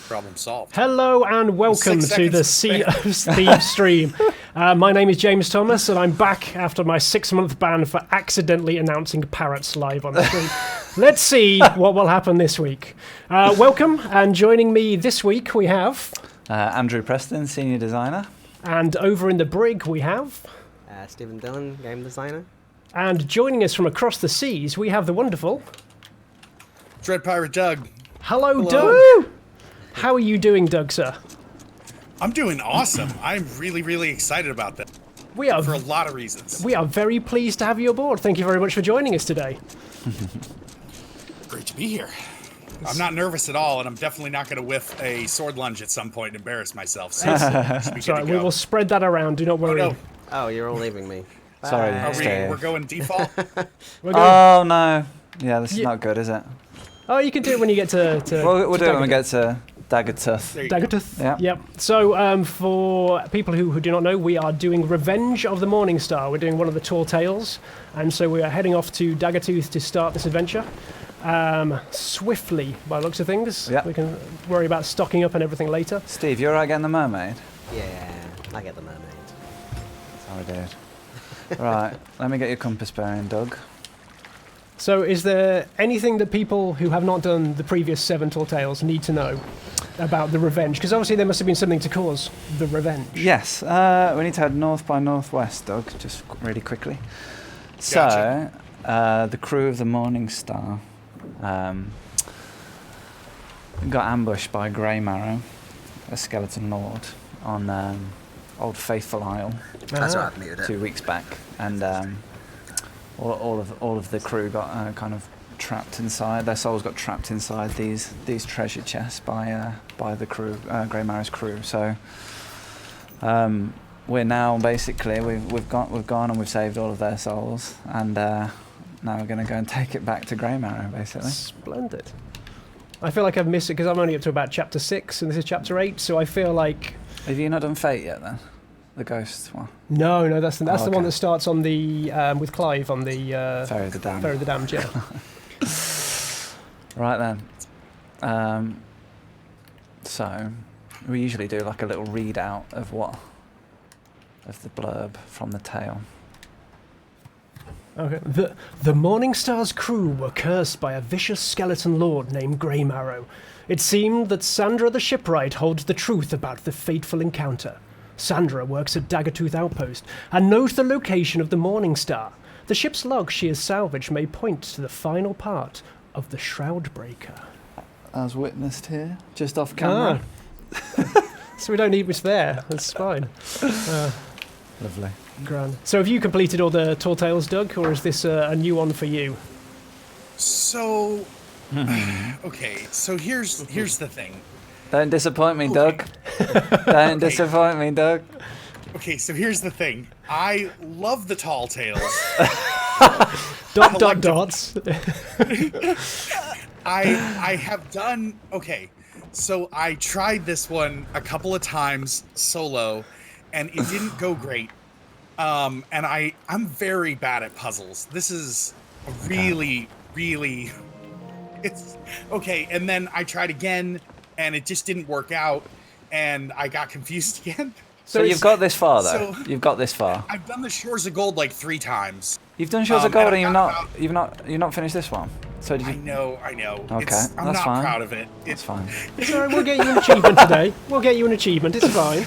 Problem solved. Hello and welcome to the Sea of Thieves stream. My name is James Thomas and I'm back after my 6-month ban for accidentally announcing parrots live on the stream. Let's see what will happen this week. Welcome, and joining me this week we have... Andrew Preston, Senior Designer. And over in the brig we have... Stephen Dillon, Game Designer. And joining us from across the seas we have the wonderful... Dread Pirate Doug. Hello. Doug! Woo! How are you doing, Doug, sir? I'm doing awesome. I'm really excited about this. We are for a lot of reasons. We are very pleased to have you aboard. Thank you very much for joining us today. Great to be here. I'm not nervous at all, and I'm definitely not going to whiff a sword lunge at some point and embarrass myself. So sorry, we will spread that around. Do not worry. Oh, no. Oh, you're all leaving me. Bye. Sorry, we're going default? Oh, no. Yeah, this is not good, is it? Oh, you can do it when you get to we'll do it when we get to Daggertooth. Daggertooth? Yeah. Yep. So, for people who do not know, we are doing Revenge of the Morningstar. We're doing one of the tall tales, and so we are heading off to Daggertooth to start this adventure. Swiftly, by the looks of things. Yep. We can worry about stocking up and everything later. Steve, you alright getting the mermaid? Yeah, I get the mermaid. Sorry, dude. Right, let me get your compass bearing, Doug. So is there anything that people who have not done the previous 7 tall tales need to know about the Revenge? Because obviously there must have been something to cause the Revenge. Yes, we need to head north by northwest, Doug, just really quickly. Gotcha. So, the crew of the Morningstar got ambushed by Grey Marrow, a skeleton lord, on Old Faithful Isle. That's right, I've muted it. 2 weeks back, and all of the crew got kind of trapped inside. Their souls got trapped inside these treasure chests by the crew, Grey Marrow's crew. So we're now basically we've gone and we've saved all of their souls, and now we're going to go and take it back to Grey Marrow, basically. Splendid. I feel like I've missed it because I'm only up to about chapter 6 and this is chapter 8, so I feel like... Have you not done Fate yet then? The ghost one? No, that's the okay. one that starts on the with Clive on the Ferry of the Damned. Ferry of the Damned, yeah. Right then. So we usually do like a little readout of the blurb from the tale. Okay. The Morningstar's crew were cursed by a vicious skeleton lord named Grey Marrow. It seemed that Sandra the shipwright holds the truth about the fateful encounter. Sandra works at Daggertooth Outpost and knows the location of the Morningstar. The ship's log she has salvaged may point to the final part of the Shroud Breaker. As witnessed here, just off camera. So we don't need much there. That's fine. Lovely. Grand. So have you completed all the tall tales, Doug, or is this a new one for you? So, okay. So here's the thing. Don't disappoint me, Doug. Don't disappoint me, Doug. Okay, so here's the thing. I love the tall tales. Dots. I have done... Okay, so I tried this one a couple of times solo, and it didn't go great. And I'm very bad at puzzles. This is really... It's... Okay, and then I tried again, and it just didn't work out, and I got confused again. So you've got this far, though. You've got this far. I've done the Shores of Gold like 3 times. You've done Shores of Gold, and you've not finished this one. So did you? I know. Okay, I'm that's not fine. proud of it. That's fine. It's all right. We'll get you an achievement today. We'll get you an achievement. It's fine.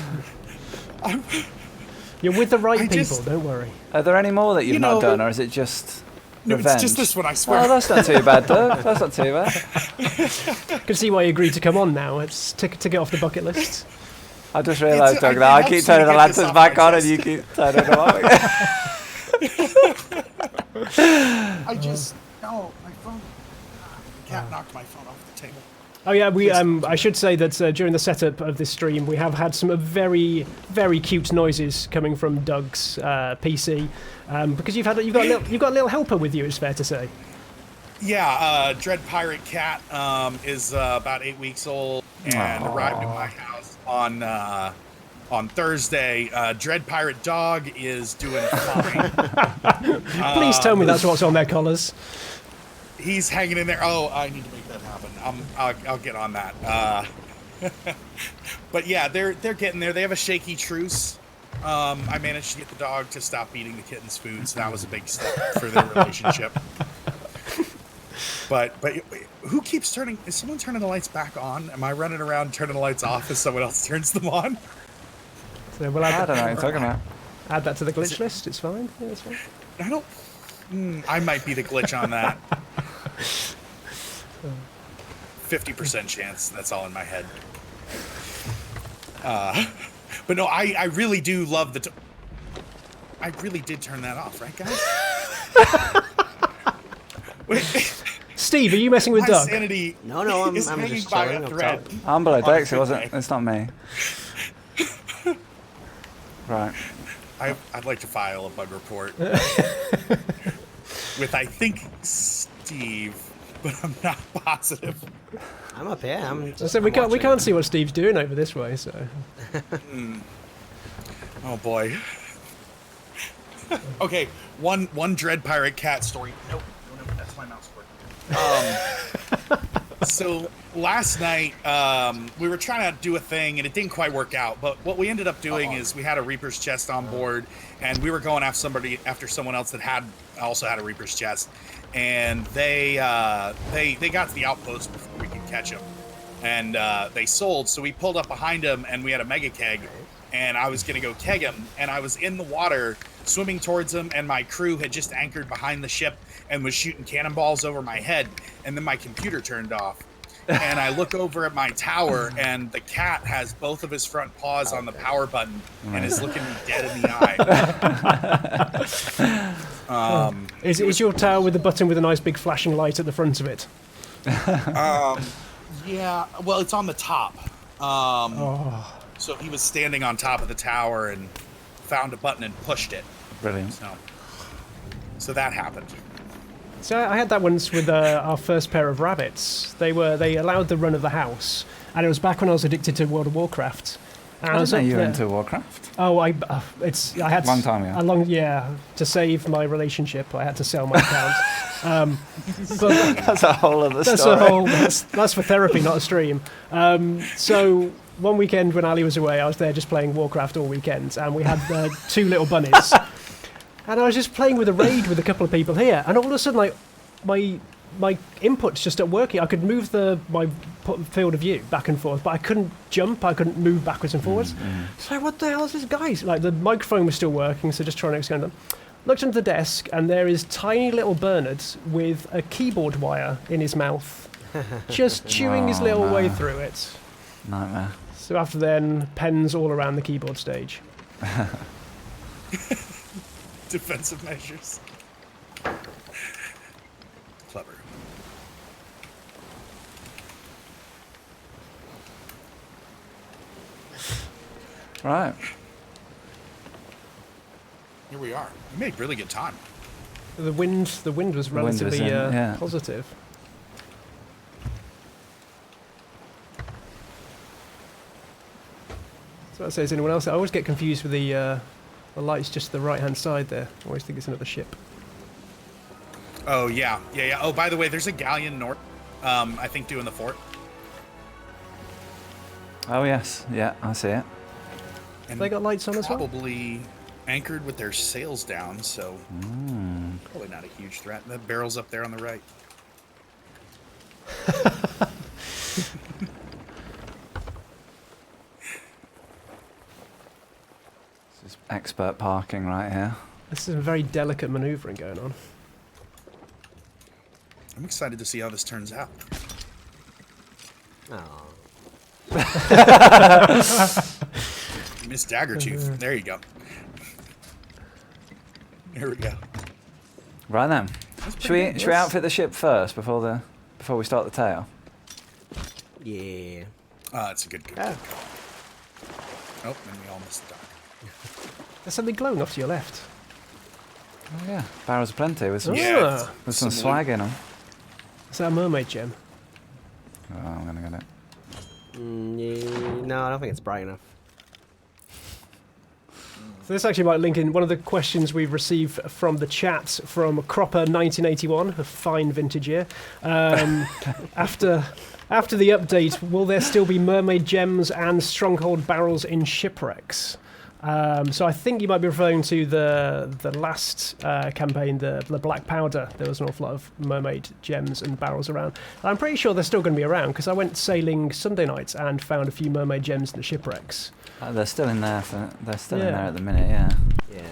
You're with the right people. Don't worry. Are there any more that you've not done, or is it just? No, Revenge? it's just this one, I swear. Oh, that's not too bad, Doug. That's not too bad. I can see why you agreed to come on now. It's to get off the bucket list. I just realised, Doug, that I keep turning the lanterns back on and you keep turning them off again. No, my phone. Cat knocked my phone off the table. Oh yeah, I should say that during the setup of this stream, we have had some very, very cute noises coming from Doug's PC, because you've got a little helper with you. It's fair to say. Yeah, Dread Pirate Cat is about 8 weeks old and arrived at my house on Thursday. Dread Pirate Dog is doing fine. Please tell me that's what's on their collars. He's hanging in there. Oh, I need to make that happen. I'll get on that. But yeah, they're getting there. They have a shaky truce. I managed to get the dog to stop eating the kitten's food, so that was a big step for their relationship. But who keeps turning? Is someone turning the lights back on? Am I running around turning the lights off as someone else turns them on? So we'll I add, don't know what you're talking about. add that to the glitch list. It's fine. Yeah, it's fine. I don't. I might be the glitch on that. 50% chance. That's all in my head. But no, I really do love the. I really did turn that off, right, guys? Wait, Steve, are you messing with my Doug? sanity No, I'm is just hanging chilling by a up thread. top. I'm below decks. It Okay. wasn't. It's not me. Right. I'd like to file a bug report with, I think, Steve, but I'm not positive. I'm up here. So we can't see what Steve's doing over this way. So Oh boy. Okay, one Dread Pirate Cat story. Nope, no, that's my mouse cord. So last night, we were trying to do a thing and it didn't quite work out. But what we ended up doing is we had a Reaper's chest on board, and we were going after someone else that also had a Reaper's chest, and they got to the outpost before we could catch them, and they sold. So we pulled up behind them, and we had a mega keg, and I was gonna go keg him, and I was in the water swimming towards him, and my crew had just anchored behind the ship and was shooting cannonballs over my head, and then my computer turned off. And I look over at my tower, and the cat has both of his front paws on the power button and is looking me dead in the eye. is your tower with the button with a nice big flashing light at the front of it? Yeah, well, it's on the top. So he was standing on top of the tower and found a button and pushed it. Brilliant. So that happened. So I had that once with our first pair of rabbits. They allowed the run of the house, and it was back when I was addicted to World of Warcraft. And I was didn't know up you were there- into Warcraft. Oh, I had Long time ago. to save my relationship, I had to sell my account. But That's a whole other that's story. that's for therapy, not a stream. So one weekend when Ali was away, I was there just playing Warcraft all weekend, and we had 2 little bunnies. And I was just playing with a raid with a couple of people here, and all of a sudden, like, my inputs just stopped working. I could move my field of view back and forth, but I couldn't jump. I couldn't move backwards and forwards. So what the hell is this, guys? Like, the microphone was still working, so just trying to extend them. Looked under the desk, and there is tiny little Bernard with a keyboard wire in his mouth, just chewing his little way through it. Nightmare. So after then, pens all around the keyboard stage. Defensive measures. Clever. Right. Oh, Here we are. We made really good time. The wind was wind was relatively in, yeah. positive. So that says anyone else? I always get confused with the lights just the right-hand side there. I always think it's another ship. Oh, yeah. Oh, by the way, there's a galleon north, I think, doing the fort. Oh yes. Yeah, I see it. And They got lights on as well? probably anchored with their sails down, so probably not a huge threat. The barrel's up there on the right. This is expert parking right here. This is some very delicate manoeuvring going on. I'm excited to see how this turns out. Oh. Miss Daggertooth. There you go. Here we go. Right then. That's Should pretty we good. should we outfit the ship first before we start the tale? Yeah. It's a good. Ah, Oh, and we almost died. there's something glowing off to your left. Oh yeah, barrels aplenty with some, Yeah, with some some swag in them. Is that a mermaid gem? Oh, I'm gonna get it. Yeah. No, I don't think it's bright enough. So this actually might link in one of the questions we've received from the chat from Cropper 1981, a fine vintage year. After After the update, will there still be mermaid gems and stronghold barrels in shipwrecks? So I think you might be referring to the last campaign, the Black Powder. There was an awful lot of mermaid gems and barrels around. And I'm pretty sure they're still going to be around because I went sailing Sunday nights and found a few mermaid gems in the shipwrecks. They're still in there. They're still in there at the minute. Yeah. Yeah.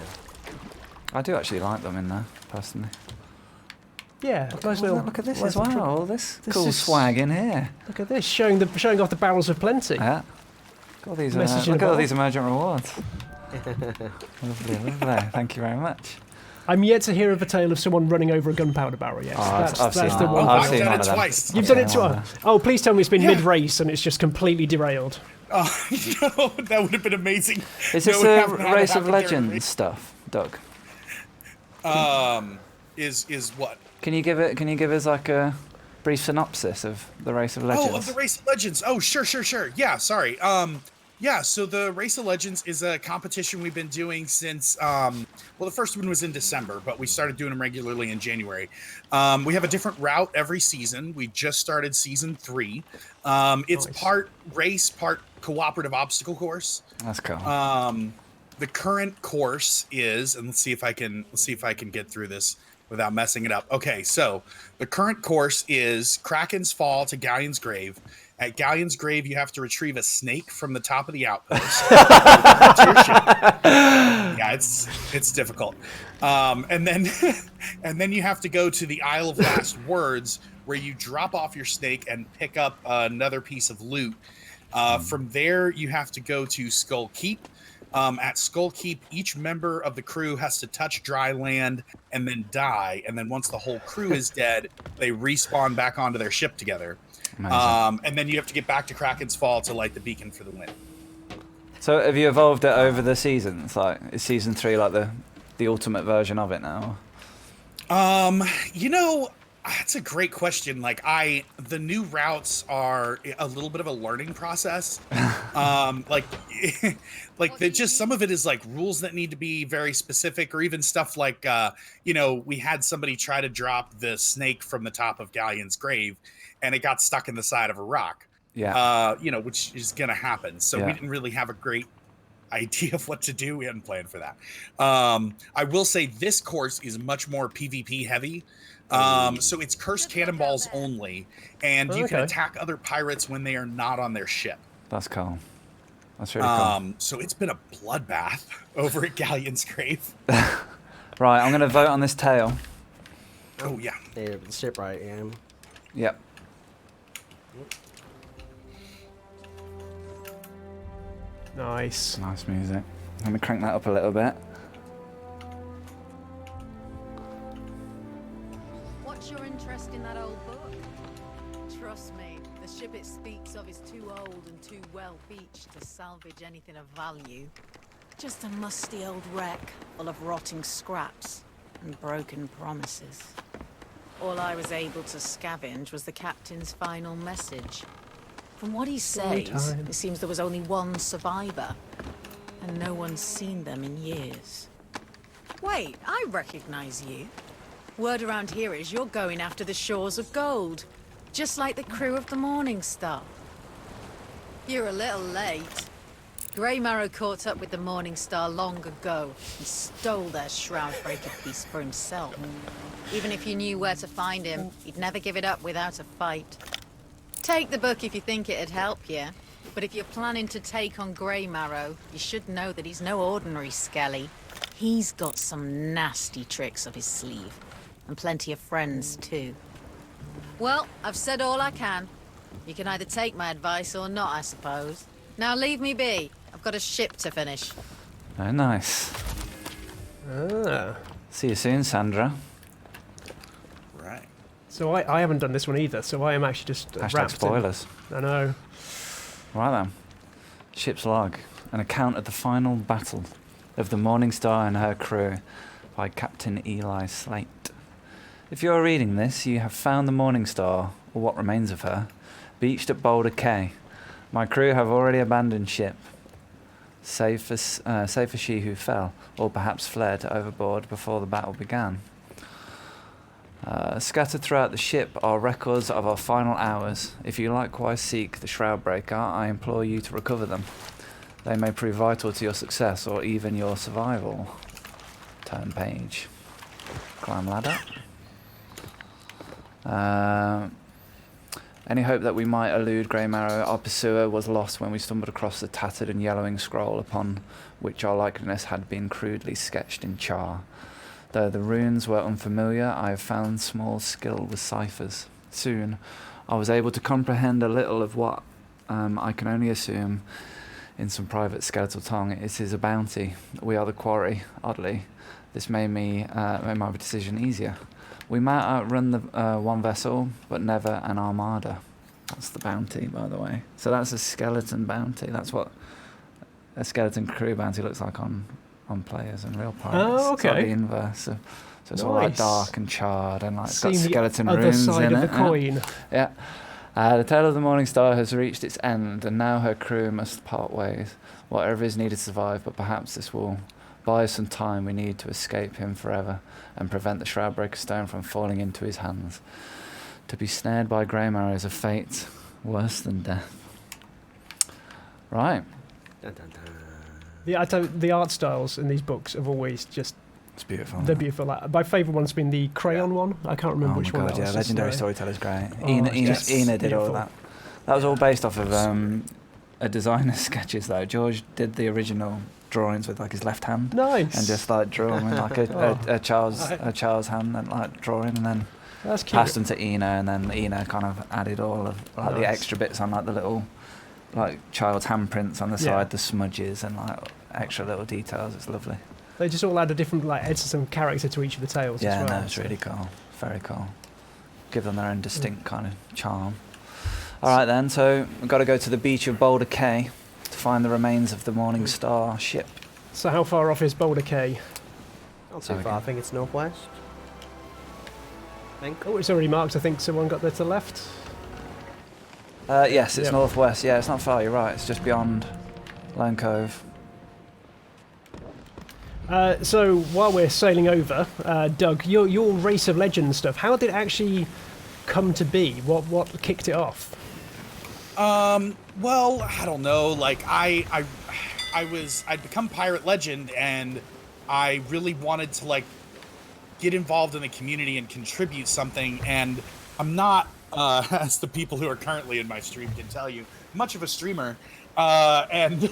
I do actually like them in there personally. Yeah, nice little. Look at this nice as well. little- All this This cool is- swag in here. Look at this, showing off the barrels of plenty. Yeah. Look at all these. Message in Look a at all bottle. these emergent rewards. Lovely, lovely. Thank you very much. I'm yet to hear of a tale of someone running over a gunpowder barrel. Yes, Oh, I've seen that's that. the one. I've I've seen done one it of them. twice. You've I've done seen it to one of us. them. Oh, please tell me it's been Yeah. mid-race and it's just completely derailed. Oh, no, that would have been amazing. Is No, this we the haven't had it Race of happen during Legends race. stuff, Doug? Is what? Can you give us like a brief synopsis of the Race of Legends? Oh, of the Race of Legends. Oh, sure. Yeah, sorry. Yeah, so the Race of Legends is a competition we've been doing since, well, the first one was in December, but we started doing them regularly in January. We have a different route every season. We just started season 3. It's Nice. part race, part cooperative obstacle course. That's cool. The current course is, and let's see if I can get through this without messing it up. Okay, so the current course is Kraken's Fall to Galleon's Grave. At Galleon's Grave, you have to retrieve a snake from the top of the outpost. To your ship. Yeah, it's difficult. And then you have to go to the Isle of Last Words, where you drop off your snake and pick up another piece of loot. From there, you have to go to Skull Keep. At Skull Keep, each member of the crew has to touch dry land and then die. And then once the whole crew is dead, they respawn back onto their ship together. Amazing. And then you have to get back to Kraken's Fall to light the beacon for the win. So have you evolved it over the seasons? Like, is season 3 like the ultimate version of it now? That's a great question. Like the new routes are a little bit of a learning process. Just some of it is like rules that need to be very specific, or even stuff like, we had somebody try to drop the snake from the top of Galleon's Grave, and it got stuck in the side of a rock. Yeah. Which is going to happen. So we didn't really have a great idea of what to do. We hadn't planned for that. I will say this course is much more PvP heavy. So it's cursed cannonballs only, and you can attack other pirates when they are not on their ship. That's cool. That's really cool. So it's been a bloodbath over at Galleon's Grave. Right, I'm going to vote on this tale. Oh yeah. The shipwright, yeah. Yep. Nice. Nice music. Let me crank that up a little bit. What's your interest in that old book? Trust me, the ship it speaks of is too old and too well beached to salvage anything of value. Just a musty old wreck full of rotting scraps and broken promises. All I was able to scavenge was the captain's final message. From what he says, time. it seems there was only one survivor, and no one's seen them in years. Wait, I recognize you. Word around here is you're going after the shores of gold, just like the crew of the Morningstar. You're a little late. Grey Marrow caught up with the Morningstar long ago and stole their Shroudbreaker piece for himself. Even if you knew where to find him, he'd never give it up without a fight. Take the book if you think it'd help you, but if you're planning to take on Grey Marrow, you should know that he's no ordinary skelly. He's got some nasty tricks up his sleeve, and plenty of friends too. Well, I've said all I can. You can either take my advice or not, I suppose. Now leave me be. I've got a ship to finish. Very nice. Ah. See you soon, Sandra. Right. So I haven't done this one either, so I am actually just Hashtag wrapped in- spoilers. I know. Right then. Ship's log. An account of the final battle of the Morningstar and her crew by Captain Eli Slate. If you are reading this, you have found the Morningstar, or what remains of her, beached at Boulder Cay. My crew have already abandoned ship, save for she who fell, or perhaps fled overboard before the battle began. Scattered throughout the ship are records of our final hours. If you likewise seek the Shroudbreaker, I implore you to recover them. They may prove vital to your success or even your survival. Turn page. Climb ladder. Any hope that we might elude Grey Marrow, our pursuer, was lost when we stumbled across the tattered and yellowing scroll upon which our likeness had been crudely sketched in char. Though the runes were unfamiliar, I have found small skill with ciphers. Soon, I was able to comprehend a little of what I can only assume, in some private skeletal tongue, it is a bounty. We are the quarry. Oddly, this made my decision easier. We might outrun the one vessel, but never an armada. That's the bounty, by the way. So that's a skeleton bounty. That's what a skeleton crew bounty looks like on players and real pirates. Oh, It's like okay. the inverse. So it's all like Nice. dark and charred and like it's got Seen the skeleton other runes side in of it. the coin. Yeah. The tale of the Morningstar has reached its end, and now her crew must part ways. Whatever is needed to survive, but perhaps this will buy us some time we need to escape him forever and prevent the Shroudbreaker stone from falling into his hands. To be snared by Grey Marrow is a fate worse than death. Right. Dun, dun, dun. Yeah, I tell you, the art styles in these books have always just It's beautiful. they're beautiful. Like, my favourite one's been the crayon one. I can't remember Oh which my one god, that yeah, was. Legendary Just, Storyteller's great. Oh, Ina it's did all beautiful. of that. That was all based off of a designer's sketches though. George did the original drawings with like his left hand. Nice. And just like drew them in like a child's hand and like drawing, and then That's cute. passed them to Ina, and then Ina kind of added all of like the Nice. extra bits on like the little like child's handprints on the Yeah. side, the smudges and like extra little details. It's lovely. They just all add a different, like, add some character to each of the tales Yeah, as well. no, it's really cool. Very cool. Give them their own distinct kind of charm. All right then, so we've got to go to the beach of Boulder Cay to find the remains of the Morningstar ship. So how far off is Boulder Cay? Not So too we far. I can- think it's northwest. I think. Oh, it's already marked. I think someone got there to the left. Yes, it's Yep. northwest. Yeah, it's not far. You're right. It's just beyond Lone Cove. So while we're sailing over, Doug, your Race of Legends stuff, how did it actually come to be? What kicked it off? Well, I don't know. Like I'd become Pirate Legend, and I really wanted to like get involved in the community and contribute something. And I'm not, as the people who are currently in my stream can tell you, much of a streamer. And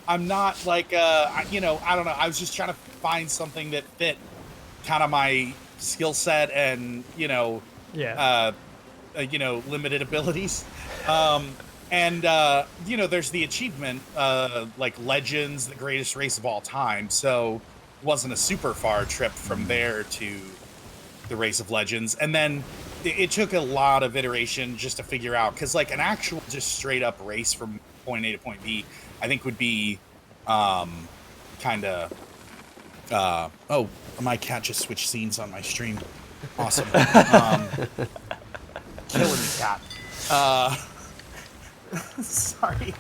I'm not like, I don't know. I was just trying to find something that fit kind of my skill set and, Yeah. limited abilities. There's the achievement, like Legends, the greatest race of all time. So it wasn't a super far trip from there to the Race of Legends. And then it took a lot of iteration just to figure out, because like an actual just straight up race from point A to point B, I think would be kind of oh, my cat just switched scenes on my stream. Awesome. Killing me, cat. Sorry.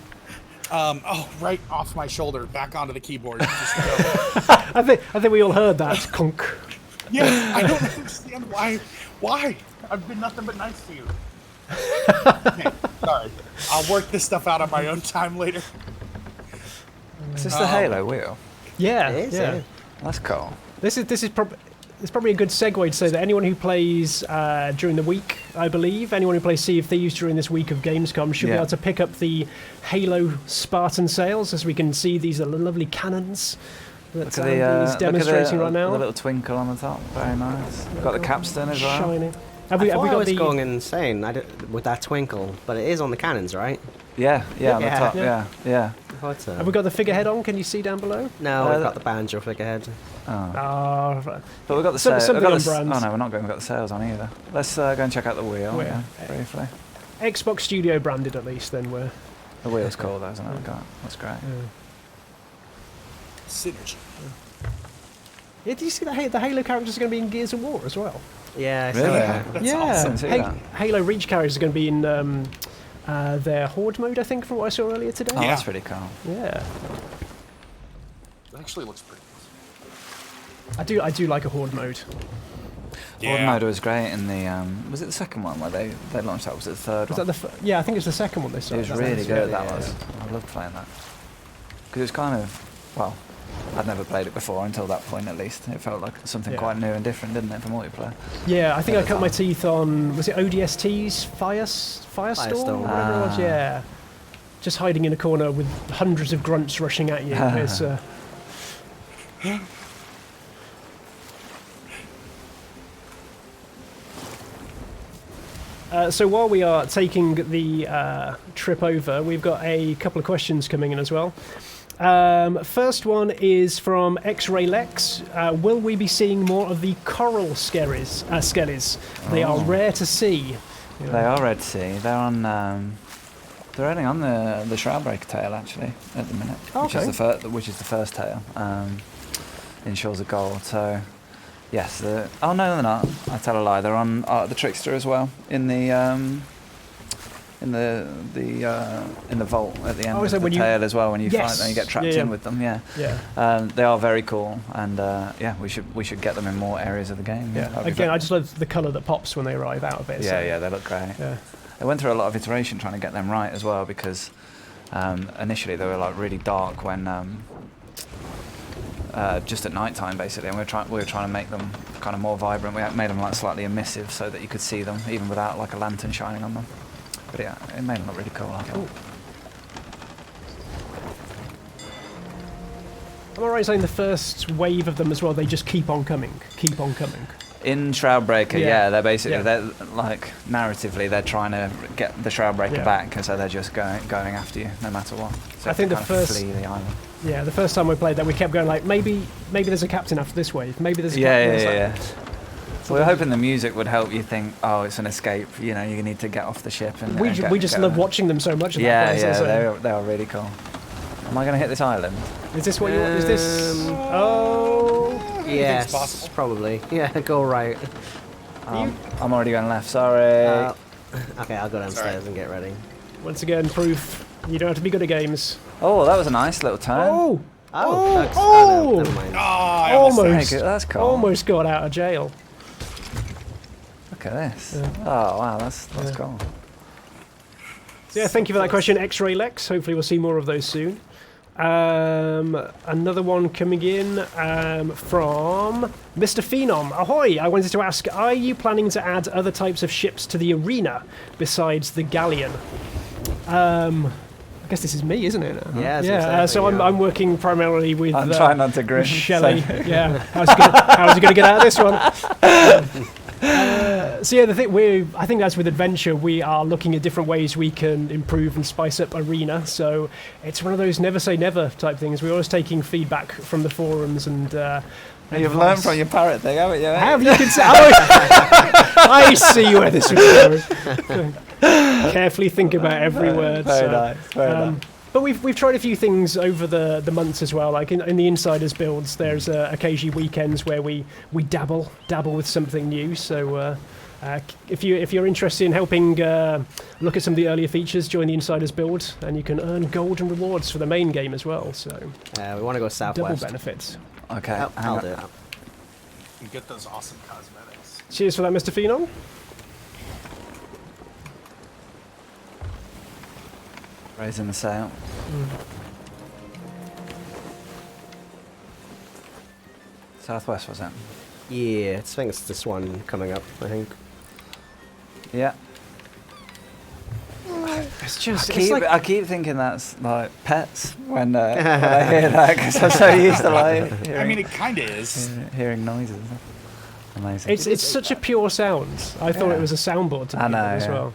Right off my shoulder, back onto the keyboard. Just go. I think we all heard that. Conk. Yeah, I don't understand why. Why? I've been nothing but nice to you. Okay, sorry. I'll work this stuff out on my own time later. Is this the Halo wheel? Yeah. It is, yeah. yeah. That's cool. This is probably a good segue to say that anyone who plays during the week, I believe, anyone who plays Sea of Thieves during this week of Gamescom should be Yeah. able to pick up the Halo Spartan sails. As we can see, these are lovely cannons that Look at he's demonstrating right the now. little twinkle on the top. Very nice. Got the capstan as well. Shining. I Have we thought I got was the? going insane with that twinkle, but it is on the cannons, right? Yeah, on the Yeah. top. Yeah. Yeah. I thought so. Have we got the figurehead on? Can you see down below? No, we've got the banjo figurehead. Oh. Ah, right. But we've got the Some- sails. something on brand. Oh no, we're not going. We've got the sails on either. Let's go and check out the wheel. Wheel. Yeah, briefly. Xbox Studio branded at least. Then we're. The wheel's cool though, isn't it? That's great. Synergy. Yeah, do you see that the Halo characters are going to be in Gears of War as well? Yeah, I see Really? that. That's yeah, awesome. See that. Halo Reach characters are going to be in their Horde mode, I think, from what I saw earlier today. Oh, Yeah. that's pretty cool. Yeah, It actually looks pretty. I do like a Horde mode. Yeah. Horde mode was great in the was it the second one where they launched that? Was it the third Was one? that yeah, I think it's the second one they It started. was really good. That yeah. was. I loved playing that because it was kind of well. I'd never played it before until that point, at least. It felt like something Yeah. quite new and different, didn't it, for multiplayer? Yeah, I think At I the cut my time. teeth on, was it ODST's Firestorm? Firestorm. Whatever it was, Ah. yeah. Just hiding in a corner with hundreds of grunts rushing at you. It's, so while we are taking the trip over, we've got a couple of questions coming in as well. First one is from X-Ray Lex. Will we be seeing more of the coral skellies? They are rare to see. They are Red Sea. They're on. They're only on the Shroudbreaker tail actually at the minute, which is the first tail in Shores of Gold. So yes. Oh no, they're not. I tell a lie. They're on the Trickster as well in the vault at the end of the tail as well. When you fight them, you get trapped in with them. Yeah. They are very cool, and yeah, we should get them in more areas of the game. Yeah. Again, I just love the colour that pops when they arrive out of it. Yeah, so. yeah, they look great. Yeah. They went through a lot of iteration trying to get them right as well because initially they were like really dark when just at night time basically, and we were trying to make them kind of more vibrant. We made them like slightly emissive so that you could see them even without like a lantern shining on them. But yeah, it made them look really cool. I thought. Am I right in saying the first wave of them as well, they just keep on coming? In Shroudbreaker, Yeah. they're basically, Yeah. they're like, narratively, they're trying to get the Shroudbreaker Yeah. back, and so they're just going after you, no matter what. So I think they the kind of first- flee the island. Yeah, the first time we played that, we kept going like, maybe there's a captain after this wave. Maybe there's a Yeah, captain. yeah, It's yeah. like- So we were hoping the music would help you think, oh, it's an escape, you know, you need to get off the ship. And We go- just go. love watching them so much. At Yeah, that place, yeah, so- they are really cool. Am I going to hit this island? Is this what you want? Is this? Oh. Yes, possible. probably. Yeah, go right. I'm already going left, sorry. Okay, I'll go downstairs and get ready. Once again, proof you don't have to be good at games. Oh, that was a nice little turn. Oh. No, never mind. Oh, I almost Almost. Very good, that's cool. Almost got out of jail. Look at this. Yeah. Oh, wow, that's cool. So yeah, thank you for that question, X-Ray Lex. Hopefully we'll see more of those soon. Another one coming in from Mr. Phenom. Ahoy! I wanted to ask, are you planning to add other types of ships to the arena besides the galleon? I guess this is me, isn't it? Yeah, it's Yeah. exactly, So yeah. I'm working primarily with. I'm trying not to grin. with Shelley. so- Yeah. How's he gonna get out of this one? So yeah, I think as with Adventure, we are looking at different ways we can improve and spice up Arena. So it's one of those never say never type things. We're always taking feedback from the forums and. You've learned from your parrot thing, haven't you? Have you considered? I see where this is going. Carefully think about every word. Very so, nice, very nice. But we've tried a few things over the months as well. Like in the Insiders builds, there's occasionally weekends where we dabble with something new. So if you're interested in helping look at some of the earlier features, join the Insiders build, and you can earn gold and rewards for the main game as well. So We want to go double southwest. benefits. Okay. I'll do it. You get those awesome cosmetics. Cheers for that, Mr. Phenom. Raising the sail. Southwest, was it? Yeah, I think it's this one coming up, I think. Yeah. It's just I keep thinking that's like pets when I hear that because I'm so used to like hearing, I mean, it kind of is. hearing noises. Amazing. it's such a pure sound. I thought Yeah. it was a soundboard to I begin know, with as yeah. well.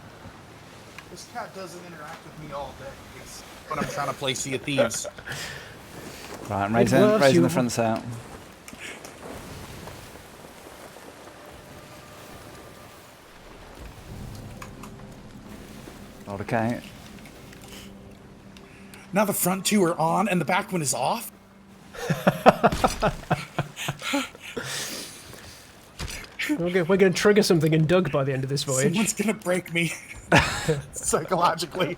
This cat doesn't interact with me all day. It's when I'm trying to play Sea of Thieves. Right, I'm loves raising you. the front sail. Okay. Now the front two are on and the back one is off. We're going to trigger something in Doug by the end of this voyage. Someone's gonna break me psychologically.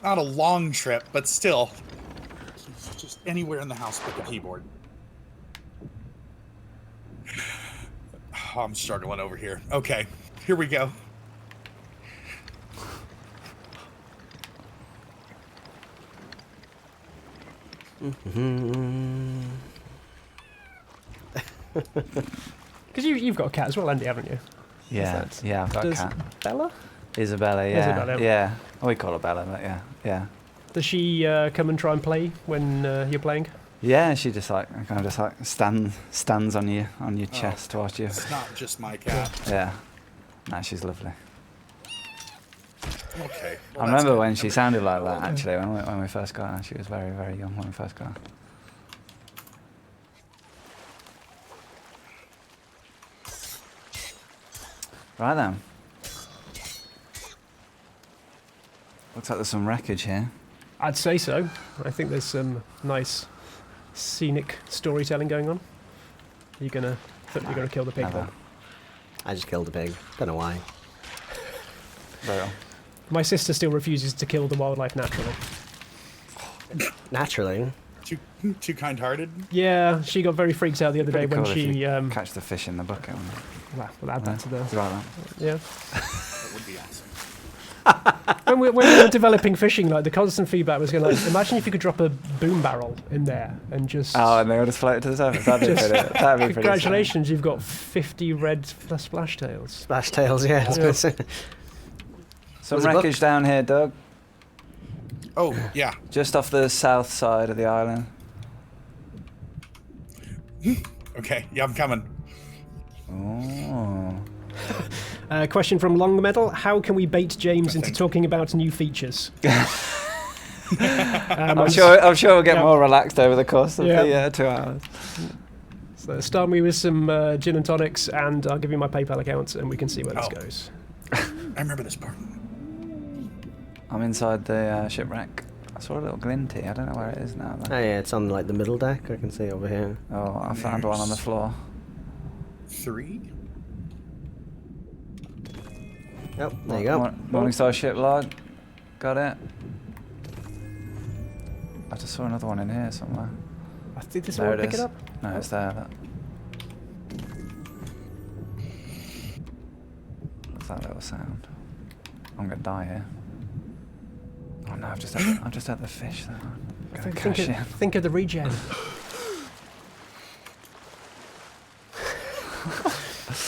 Not a long trip, but still, just anywhere in the house with the keyboard. I'm struggling over here. Okay, here we go. Because you've got a cat as well, Andy, haven't you? Yeah, yeah, I've got a Does cat. Bella? Isabella, yeah. Isabella. Yeah. Oh, we call her Bella, but yeah. Does she come and try and play when you're playing? Yeah, she just like kind of just like stands on your chest whilst you. It's not just my cat. Yeah. Nah, she's lovely. Okay. I remember when she sounded like that actually when we first got her. She was very, very young when we first got her. Right then. Looks like there's some wreckage here. I'd say so. I think there's some nice scenic storytelling going on. You're gonna kill the pig Never. then? I just killed a pig. Don't know why. Real. My sister still refuses to kill the wildlife naturally. Naturally. Too kind-hearted. Yeah, she got very freaked out the other day Pretty when cool if she. you catch the fish in the bucket. Well, we'll add that to the. Right then. Yeah. That would be awesome. When we were developing fishing, like the constant feedback was going like, imagine if you could drop a boom barrel in there and just. Oh, and they would just float to the surface. That'd be pretty. Congratulations, you've got 50 red splash tails. Splash tails, yeah. I was gonna say. Some Was it wreckage down here, Doug. Oh, yeah. Just off the south side of the island. Okay, yeah, I'm coming. Oh. Question from Long Medal: how can we bait James into talking about new features? I'm sure we'll get more relaxed over the course of the 2 hours. So start me with some gin and tonics, and I'll give you my PayPal account, and we can see where this goes. I remember this part. I'm inside the shipwreck. I saw a little glinty. I don't know where it is now. Though. Oh yeah, it's on like the middle deck. I can see over here. Oh, I found one on the floor. 3? Oh, there you go. Morningstar ship log. Got it. I just saw another one in here somewhere. I think this There will it pick is. it up. No, it's there. Look. What's that little sound? I'm gonna die here. Oh no, I've just had the fish though. I'm gonna cash in. Think of the regen. Do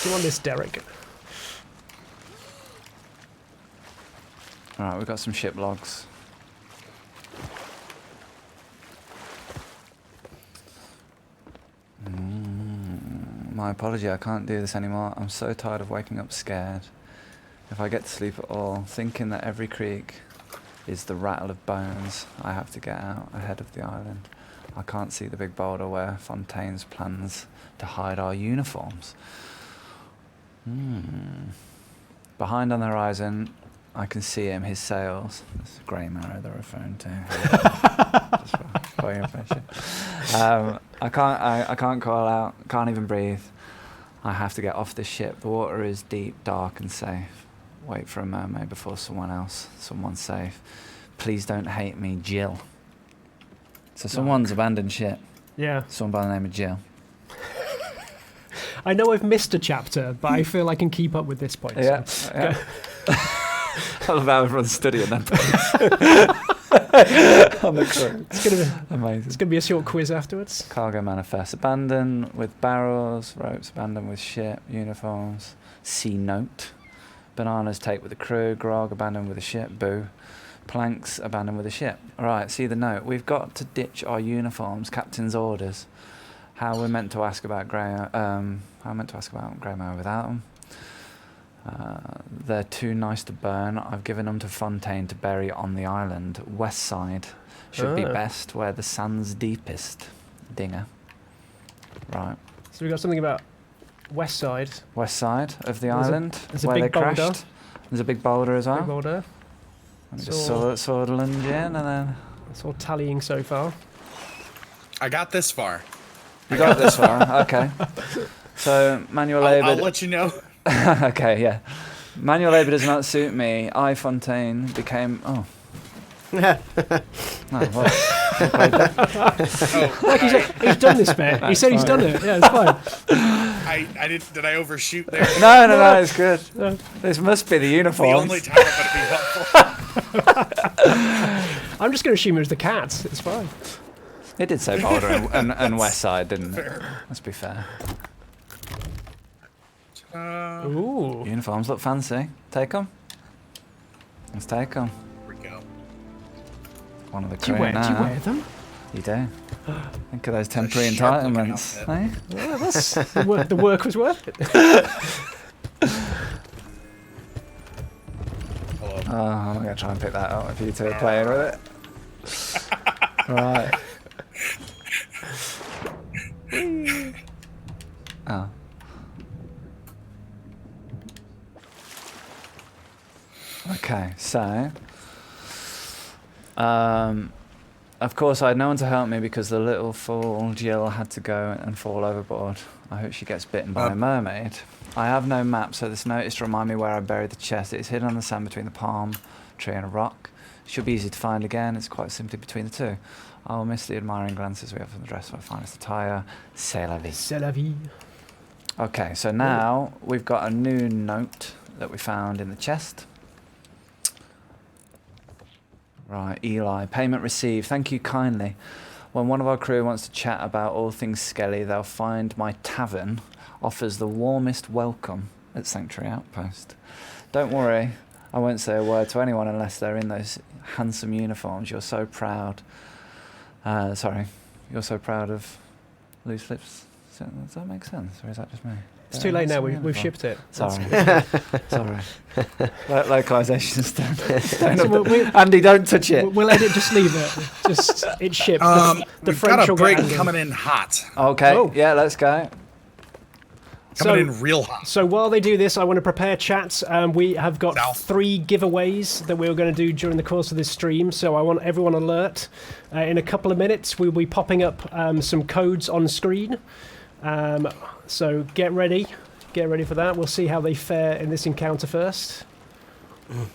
you want this, Derek? Alright, we've got some ship logs. My apology, I can't do this anymore. I'm so tired of waking up scared. If I get to sleep at all, thinking that every creak is the rattle of bones, I have to get out ahead of the island. I can't see the big boulder where Fontaine's plans to hide our uniforms. Behind on the horizon, I can see him, his sails. That's Grey Marrow they're referring to. Just for your impression. I can't call out, can't even breathe. I have to get off this ship. The water is deep, dark and safe. Wait for a mermaid before someone's safe. Please don't hate me, Jill. So someone's abandoned ship. Yeah. Someone by the name of Jill. I know I've missed a chapter, but I feel I can keep up with this point. Yeah. So. Yeah. I love how everyone's studying that. On the crew. It's gonna be Amazing. It's gonna be a short quiz afterwards. Cargo manifest. Abandoned with barrels, ropes abandoned with ship, uniforms. C note. Bananas take with the crew, grog abandoned with the ship, boo. Planks abandoned with the ship. Alright, see the note. We've got to ditch our uniforms, captain's orders. How we're meant to ask about Grey Marrow without them. They're too nice to burn. I've given them to Fontaine to bury on the island. West side should be best, where the sand's deepest. Dinger. Right. So we've got something about west side. West side of the island, there's a where big they crashed. boulder. There's a big boulder as well. Big boulder. Let me just sword lunge in and then... It's all tallying so far. I got this far. You got this far, okay. So, manual labour... I'll let you know. Okay, yeah. Manual labour does not suit me. I, Fontaine, became... Oh. Oh, what? Like he's done this bit. He said he's done it. Yeah, it's fine. I did I overshoot there? No, it's good. This must be the uniform. The only time I'm going to be helpful. I'm just going to assume it was the cats. It's fine. It did say Boulder and West Side, didn't it? Let's be fair. Ooh. Uniforms look fancy. Take them. Let's take them. Here we go. One of the Do you crew wear now. them? You do. Think of those temporary sharp-looking entitlements. outfit. Eh? Well, that's, the work was worth it. Hello. Oh, I'm not going to try and pick that up if you two are playing with it. Right. Oh. Okay, so of course I had no one to help me because the little fool Jill had to go and fall overboard. I hope she gets bitten by a mermaid. I have no map, so this note is to remind me where I buried the chest. It is hidden on the sand between the palm tree and a rock. Should be easy to find again. It's quite simply between the two. I will miss the admiring glances we have from the dress of our finest attire. C'est la vie. C'est la vie. Okay, so now we've got a new note that we found in the chest. Right, Eli. Payment received. Thank you kindly. When one of our crew wants to chat about all things Skelly, they'll find my tavern offers the warmest welcome at Sanctuary Outpost. Don't worry, I won't say a word to anyone unless they're in those handsome uniforms. You're so proud. You're so proud of loose lips. Does that make sense, or is that just me? It's too late now. We've shipped it. Sorry. Sorry. Localization is done. So Andy, don't touch it. We'll edit. Just leave it. Just it's shipped. The We've French got a will break get angry. coming in hot. Okay, Oh. yeah, let's go. Coming in real hot. So while they do this, I want to prepare chat. We have got South. 3 giveaways that we're going to do during the course of this stream. So I want everyone alert. In a couple of minutes, we'll be popping up some codes on screen. So get ready. Get ready for that. We'll see how they fare in this encounter first.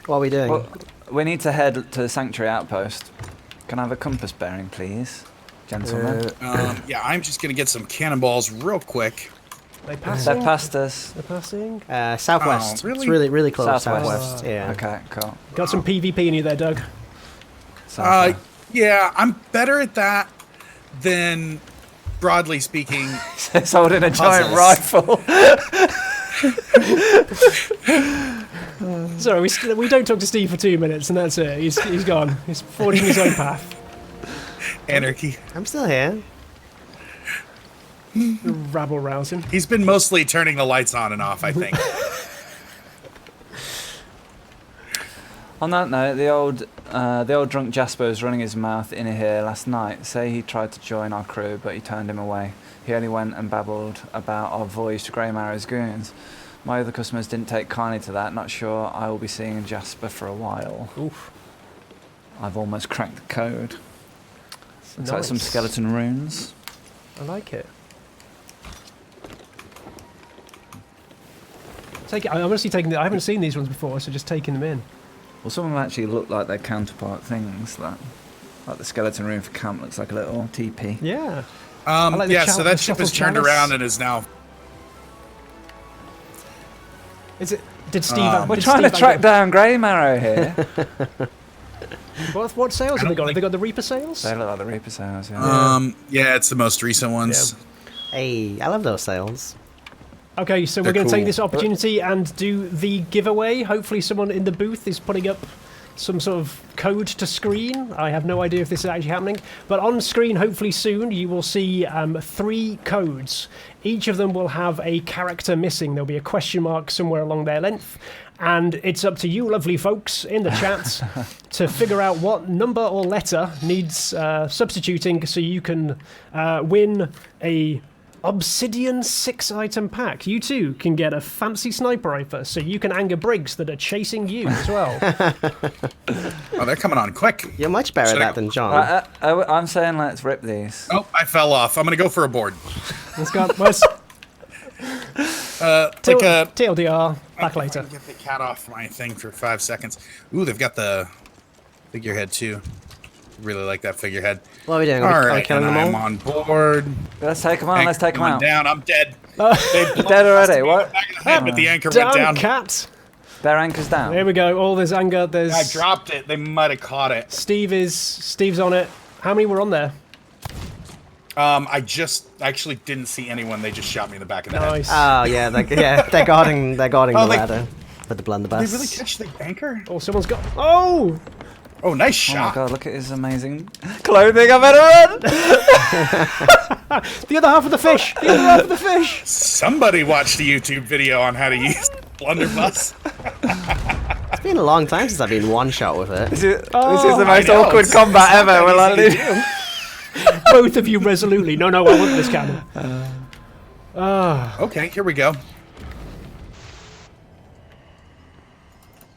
What are we doing? Well, we need to head to the Sanctuary Outpost. Can I have a compass bearing, please, gentlemen? Yeah, I'm just going to get some cannonballs real quick. They passing? They're past us. They're passing. Southwest. Oh, really? It's really close. Southwest. Southwest. Yeah. Okay, cool. Got some PvP in you there, Doug. Southwest. Yeah, I'm better at that than, broadly speaking, It's holding a giant puzzles. rifle. Sorry, we don't talk to Steve for 2 minutes, and that's it. He's gone. He's forging his own path. anarchy. I'm still here. Rabble rouse him. He's been mostly turning the lights on and off, I think. On that note, the old drunk Jasper was running his mouth in here last night. Say he tried to join our crew, but he turned him away. He only went and babbled about our voyage to Grey Marrow's goons. My other customers didn't take kindly to that. Not sure I will be seeing Jasper for a while. Oof. I've almost cracked the code. Looks like some Nice. skeleton runes. I like it. I'm honestly taking. I haven't seen these ones before, so just taking them in. Well, some of them actually look like their counterpart things. Like the skeleton rune for camp looks like a little TP. Yeah. like the Yeah, chal- so the that ship has shuffle turned chalice. around and is now... Is it? Did Steve? We're did trying to Steve track Angle- down Grey Marrow here. What sails have they got? don't Have they got the Reaper sails? They look like the Reaper sails, yeah. Yeah, it's the most recent ones. Hey, I love those sails. Okay, so we're They're going to take cool. this opportunity and do the giveaway. Hopefully someone in the booth is putting up some sort of code to screen. I have no idea if this is actually happening. But on screen, hopefully soon, you will see 3 codes. Each of them will have a character missing. There'll be a question mark somewhere along their length. And it's up to you, lovely folks, in the chat to figure out what number or letter needs substituting so you can win a Obsidian 6-item pack. You too can get a fancy sniper rifle, so you can anger brigs that are chasing you as well. Oh, they're coming on quick. You're much better at Should I that than John. I'm saying let's rip these. Oh, I fell off. I'm going to go for a board. Let's go. Where's TLDR? Back later. Get the cat off my thing for 5 seconds. Ooh, they've got the figurehead too. really like that figurehead. What are we doing? All Are we right, killing and them I'm all? on board. Let's take them on. Let's take them Going out. down. I'm dead. Dead already. What? Back of the head, but the anchor went Damn down. cat! Their anchor's down. There we go. Oh, there's anger. There's I dropped it. They might have caught it. Steve's on it. How many were on there? I just actually didn't see anyone. They just shot me in the back of the head. Nice. Oh yeah, they're guarding the Oh, they- ladder with the blunderbuss. Did they really catch the anchor? Oh, someone's got. Oh! Oh, nice Oh my shot. god, look at his amazing clothing. I better run! The other half of the fish! The other half of the fish! Somebody watched a YouTube video on how to use blunderbuss. It's been a long time since I've been one shot with it. This is the I most know, awkward it's combat not ever. that We're like, easy to do. Both of you resolutely. No, I want this cannon. Okay, here we go.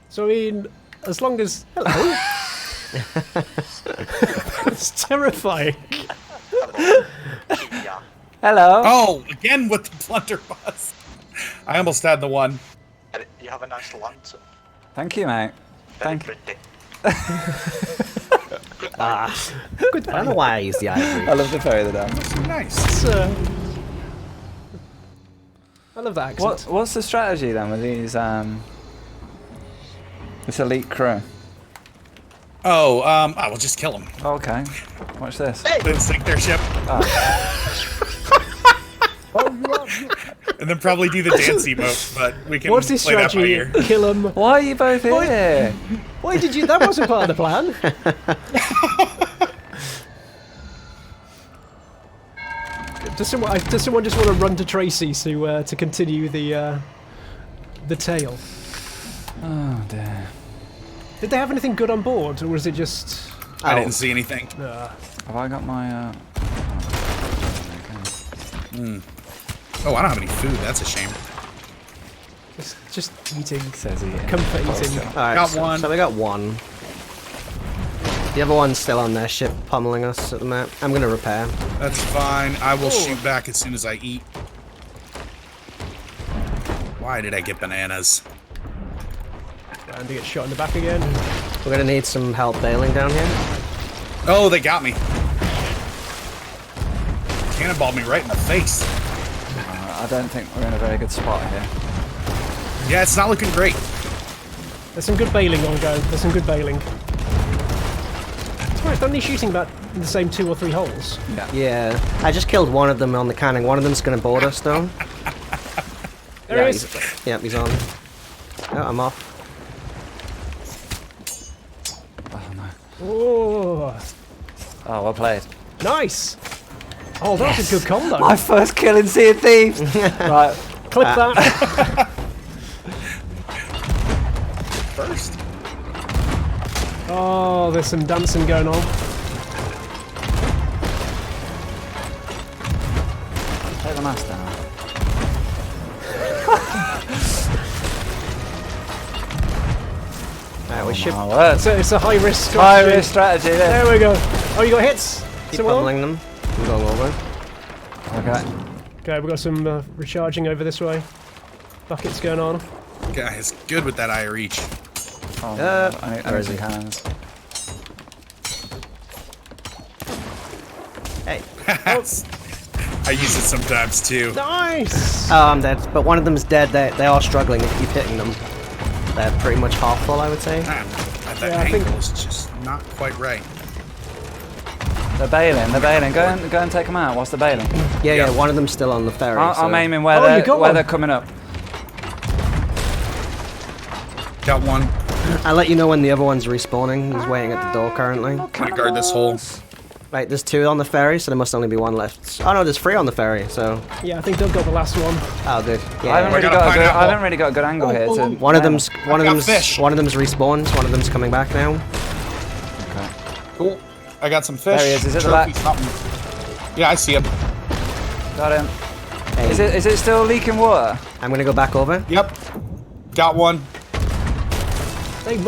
So, I mean, as long as. Hello? It's terrifying. hello. Oh, again with the blunderbuss. I almost had the one. You have a nice lunch. Thank you, mate. Very Thank you. pretty. Good I don't know why I use the ivory. I love the fairy of the dam. Nice. I love that accent. What's the strategy then with these this elite crew? Oh, I will just kill them. Okay. Watch this. Then sink their ship. And then probably do the dance emote, but we can What's his play that by strategy? ear. Kill him. Why are you both here? Why did you? That wasn't part of the plan. Does someone just want to run to Tracy to continue the tale? Oh dear. Did they have anything good on board, or was it just? I didn't see anything. Have I got my Oh, I don't have any food. That's a shame. It's just eating, says he comfort eating. Alright, Got one. So we got one. The other one's still on their ship, pummeling us at the map. I'm gonna repair. That's fine. I will shoot back as soon as I eat. Why did I get bananas? And to get shot in the back again. We're gonna need some help bailing down here. Oh, they got me. Cannonballed me right in the face. I don't think we're in a very good spot here. Yeah, it's not looking great. There's some good bailing on go. There's some good bailing. Right, they're only shooting about in the same 2 or 3 holes. Yeah, I just killed one of them on the cannon. One of them's gonna board us though. There he is. Yep, he's on. Oh, I'm off. Oh, Oh, well played. nice. Oh, that was a good combo. My first kill in Sea of Thieves. Right. Clip that. First. Oh, there's some dancing going on. Take the mast down. Alright, we should My word. So it's a high risk High strategy. risk strategy there. There we go. Oh, you got hits. keep Someone on? pummeling them. I'm going over. Okay. Okay, we've got some recharging over this way. Buckets going on. Guys, good with that eye reach. Oh, I where is need he? cannons. Hey. I use it sometimes too. Nice. Oh, I'm dead. But one of them's dead. They are struggling to keep hitting them. They're pretty much half full, I would say. Man, that Yeah, I think- angle is just not quite right. They're bailing. They're bailing. Go and take them out. Whilst they're bailing. Yeah, one of them's still on the ferry. I'm so- aiming where Oh, you got one. they're coming up. Got one. I'll let you know when the other one's respawning. He's waiting at the door currently. I'm gonna guard this hole. Right, there's 2 on the ferry, so there must only be 1 left. Oh no, there's 3 on the ferry, so... Yeah, I think Doug got the last one. Oh, good. I Yeah. haven't got a pineapple. I haven't really got a good angle here. To One of them's fish. one of them's respawned. One of them's coming back now. Okay. Cool. I got some fish. There he is. He's at the Trophy back. something. Yeah, I see him. Got him. Hey, Is it still leaking water? I'm gonna go back over. Yep. Got one. They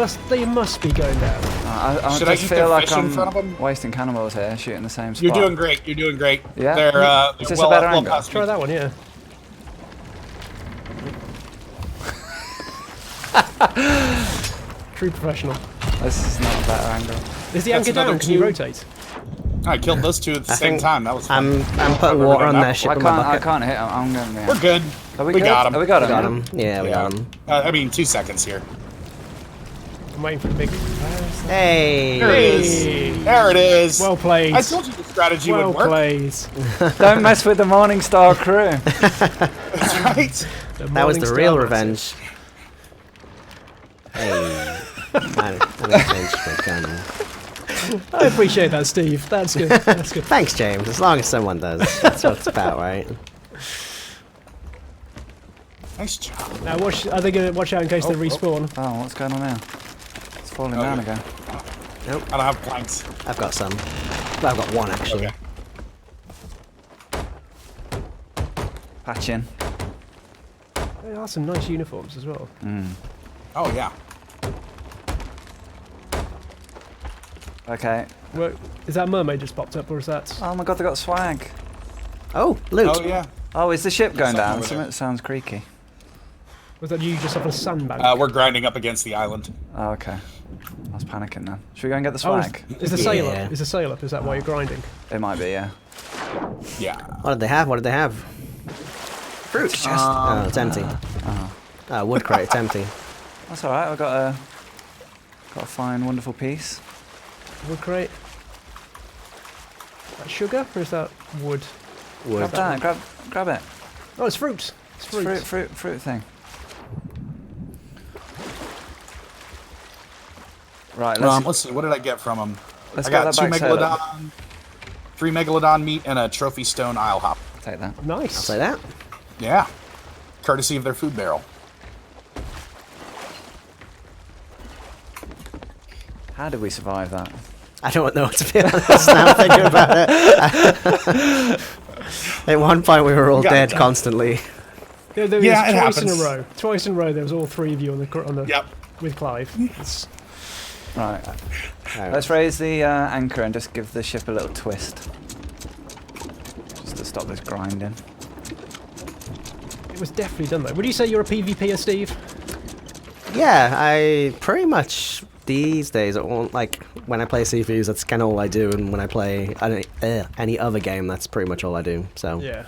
must be going down. I Should I just eat feel the like fish in I'm front of 'em? wasting cannibals here, shooting the same spot. You're doing great. You're doing great. Yeah? They're Is this well, a better well angle? past Try me. that one, yeah. True professional. This is not a better angle. Is the That's anchor down? another Can you two. rotate? I killed those two at the same think time. That was fun. I'm putting water on their ship I with my can't. I bucket. can't hit him. I'm going. Yeah. We're good. Are we We good? got him. Have we got him? Got yeah? him. Yeah, we got him. I mean, 2 seconds here. I'm waiting for the big. Hey! There it is. There it is. Well played. I told you the strategy Well would work. played. Don't mess with the Morningstar crew. That's right. That was the Morningstar real massive. revenge. Hey. I changed my gun. I appreciate that, Steve. That's good. That's good. Thanks, James. As long as someone does. That's what it's about, right? Nice job. Now, are they going to watch out in case they respawn? Oh, what's going on now? It's falling down again. I don't have planks. I've got some. Well, I've got one, actually. Okay. Patch in. There are some nice uniforms as well. Oh, yeah. Okay. Well, is that mermaid just popped up, or is that? Oh my god, they got swag. Oh, loot. Oh, yeah. Oh, is the ship going Something down? over there. Something sounds creaky. Was that you just off a sandbank? We're grinding up against the island. Oh, okay. I was panicking then. Should we go and get the Oh, swag? is the sail Yeah. up? Is the sail up? Is that why you're grinding? It might be, yeah. Yeah. What did they have? What did they have? Fruit chest. Oh, it's empty. Oh, wood crate. It's empty. That's all right. I've got a fine, wonderful piece. Wood crate. That sugar, or is that wood? Wood. Grab that. Grab it. Oh, it's fruit. It's fruit. Fruit thing. Right. Let's see. What did I get from him? Let's I get got that 2 back sail up. megalodon, 3 megalodon meat, and a trophy stone isle hop. Take that. Nice. Say that. Yeah. Courtesy of their food barrel. How did we survive that? I don't know, to be honest. Now I'm thinking about it. At one point, we were all got dead it. constantly. Yeah, there was Yeah, it twice in happens. a row. Twice in a row, there was all three of you on the Yep. with Clive. It's, Right. Alright. Let's raise the anchor and just give the ship a little twist. Just to stop this grinding. it was definitely done though. Would you say you're a PvPer, Steve? Yeah, I pretty much these days, like when I play Thieves, that's kind of all I do, and when I play any other game, that's pretty much all I do. So Yeah.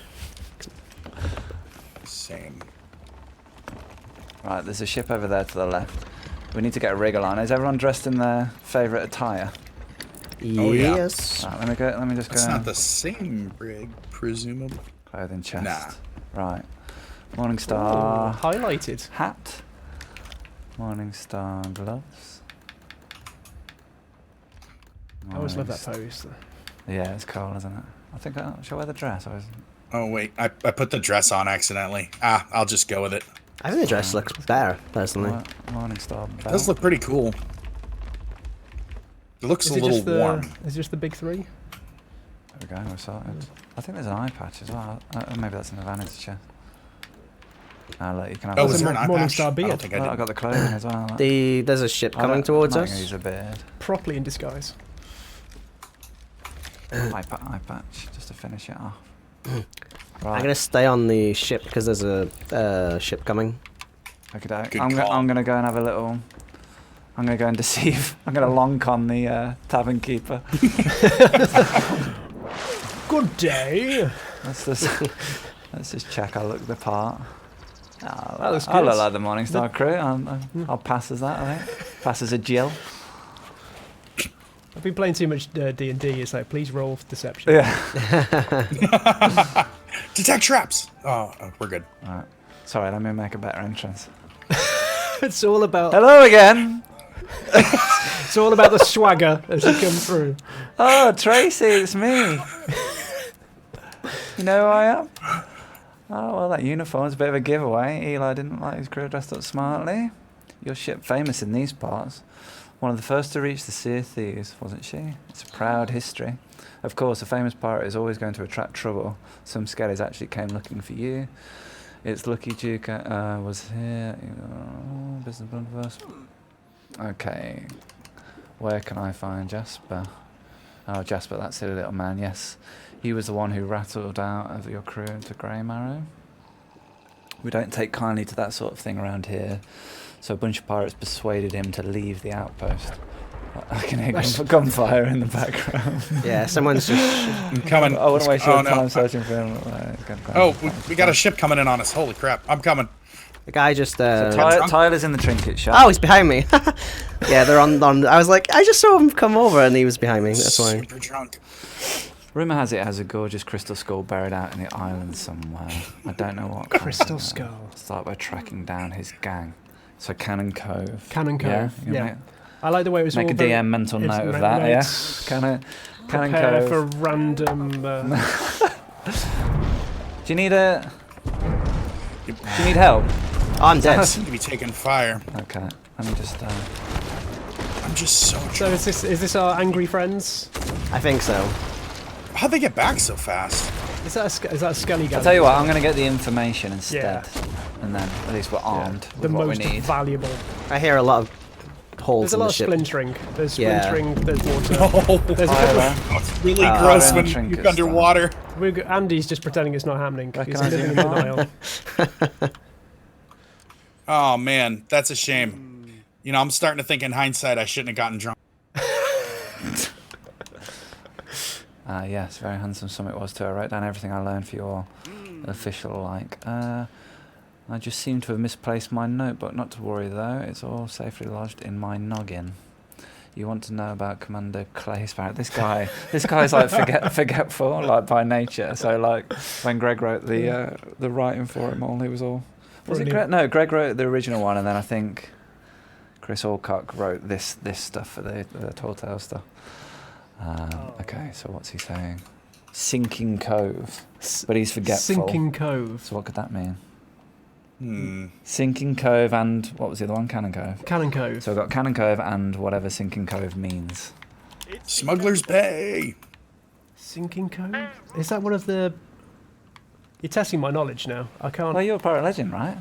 Same. Right, there's a ship over there to the left. We need to get a wriggle on. Is everyone dressed in their favourite attire? Oh, yeah. yes. Right, let me go. Let me just That's go. not the same rig, presumably. Clothing chest. Nah. Right. Morningstar Highlighted. hat. Morningstar gloves. I always love that Morningstar- pose. Yeah, it's cool, isn't it? I think should I wear the dress? Or is Oh, wait. I put the dress on accidentally. I'll just go with it. I think the dress looks better, personally. Morningstar It belt. does look pretty cool. It looks Is a it little just the? warm. Is it just the big three? There we go. We're sorted. I think there's an eye patch as well. Maybe that's an advantage chest. Look, you can have. Oh, There's was a there an eye patch? Morningstar I beard. don't think I Look, did. I got the clothing as well. Look. There's a ship I coming don't- towards I'm not us. gonna use a beard. Properly in disguise. eye patch, just to finish it off. I'm Right. gonna stay on the ship because there's a ship coming. Good call. I'm gonna go and have a little. I'm gonna go and deceive. I'm gonna long con the tavern keeper. Good day. Let's just check. I look the part. That looks I good. look like the Morningstar crew. I'll pass as that. I think. Pass as a Jill. I've been playing too much D&D. It's like, please roll for deception. Yeah. Detect traps. Oh, we're good. Right. Sorry, let me make a better entrance. It's all about. Hello again. It's all about the swagger as you come through. Oh, Tracy, it's me. You know who I am? Oh, well, that uniform's a bit of a giveaway. Eli didn't like his crew dressed up smartly. Your ship famous in these parts. One of the first to reach the Sea of Thieves, wasn't she? It's a proud history. Of course, a famous pirate is always going to attract trouble. Some skellies actually came looking for you. It's lucky Duke was here. Business blunderbuss. Okay. Where can I find Jasper? Oh, Jasper, that silly little man, yes. He was the one who rattled out of your crew into Grey Marrow. We don't take kindly to that sort of thing around here, so a bunch of pirates persuaded him to leave the outpost. I can hear gunfire in the background. Yeah, someone's just. I'm coming. I wouldn't waste your no. time searching for him. Oh, we got a ship coming in on us. Holy crap. I'm coming. The guy just. Tyler's in the trinket shop. Oh, he's behind me. Yeah, they're on. I was like, I just saw him come over and he was behind me. That's why. Super drunk. Rumour has it has a gorgeous crystal skull buried out in the island somewhere. I don't know what. Crystal skull. Start by tracking down his gang. So Cannon Cove. Cannon Cove. You Yeah. make, I like the way it was make all a very- DM mental it's note of ma- that. Yeah. notes. Cannon Prepare Cove. for random. Do you need a? Do you need help? Oh, I'm dead. I seem to be taking fire. Okay. Let me just. I'm just so drunk. So is this our angry friends? I think so. How'd they get back so fast? Is that a skelly guy? I'll tell you what. I'm going to get the information instead, Yeah. and then at least we're armed The with what we most need. valuable. I hear a lot of holes There's a in lot the of ship. splintering. There's Yeah. splintering. There's water. Oh, There's a couple. Tyler, it's really Oh, gross yeah. when Trinket you're underwater. Andy's just pretending it's not happening. He's Recognise living in you. denial. Oh, man. That's a shame. You know, I'm starting to think in hindsight I shouldn't have gotten drunk. Yes, very handsome sum it was too. I wrote down everything I learned for your official like. I just seem to have misplaced my notebook. Not to worry though, it's all safely lodged in my noggin. You want to know about Commander Clay Sparrow? This guy's like forgetful, like by nature. So like when Greg wrote the writing for it all, he was all. Was it Greg? Brilliant. No, Greg wrote the original one, and then I think Chris Alcock wrote this stuff for the Tall Tale stuff. Okay, so what's he saying? Sinking Cove, but he's forgetful. Sinking Cove. So what could that mean? Hmm. Sinking Cove and what was the other one? Cannon Cove. Cannon Cove. So I've got Cannon Cove and whatever Sinking Cove means. Smuggler's Bay. Sinking Cove? Is that one of the... You're testing my knowledge now. I can't... Well, you're a pirate legend, right?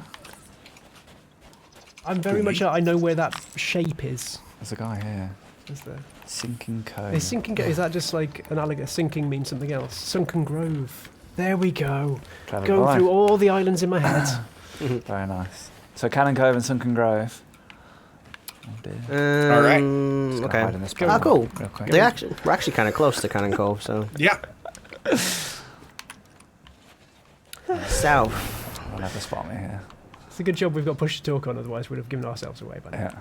I'm very much... I know where that shape is. There's a guy here. Is there? Sinking Cove. Is Sinking Cove... Is that just like an alligator? Sinking means something else. Sunken Grove. There we go. Clever Going boy. through all the islands in my head. Very nice. So Cannon Cove and Sunken Grove. Oh dear. All right. Just gonna hide Okay. in this Go. Oh, building cool. real quick. We're actually kind of close to Cannon Cove, so Yeah. south. They'll never spot me here. It's a good job we've got push to talk on, otherwise we'd have given ourselves away by now. Yeah.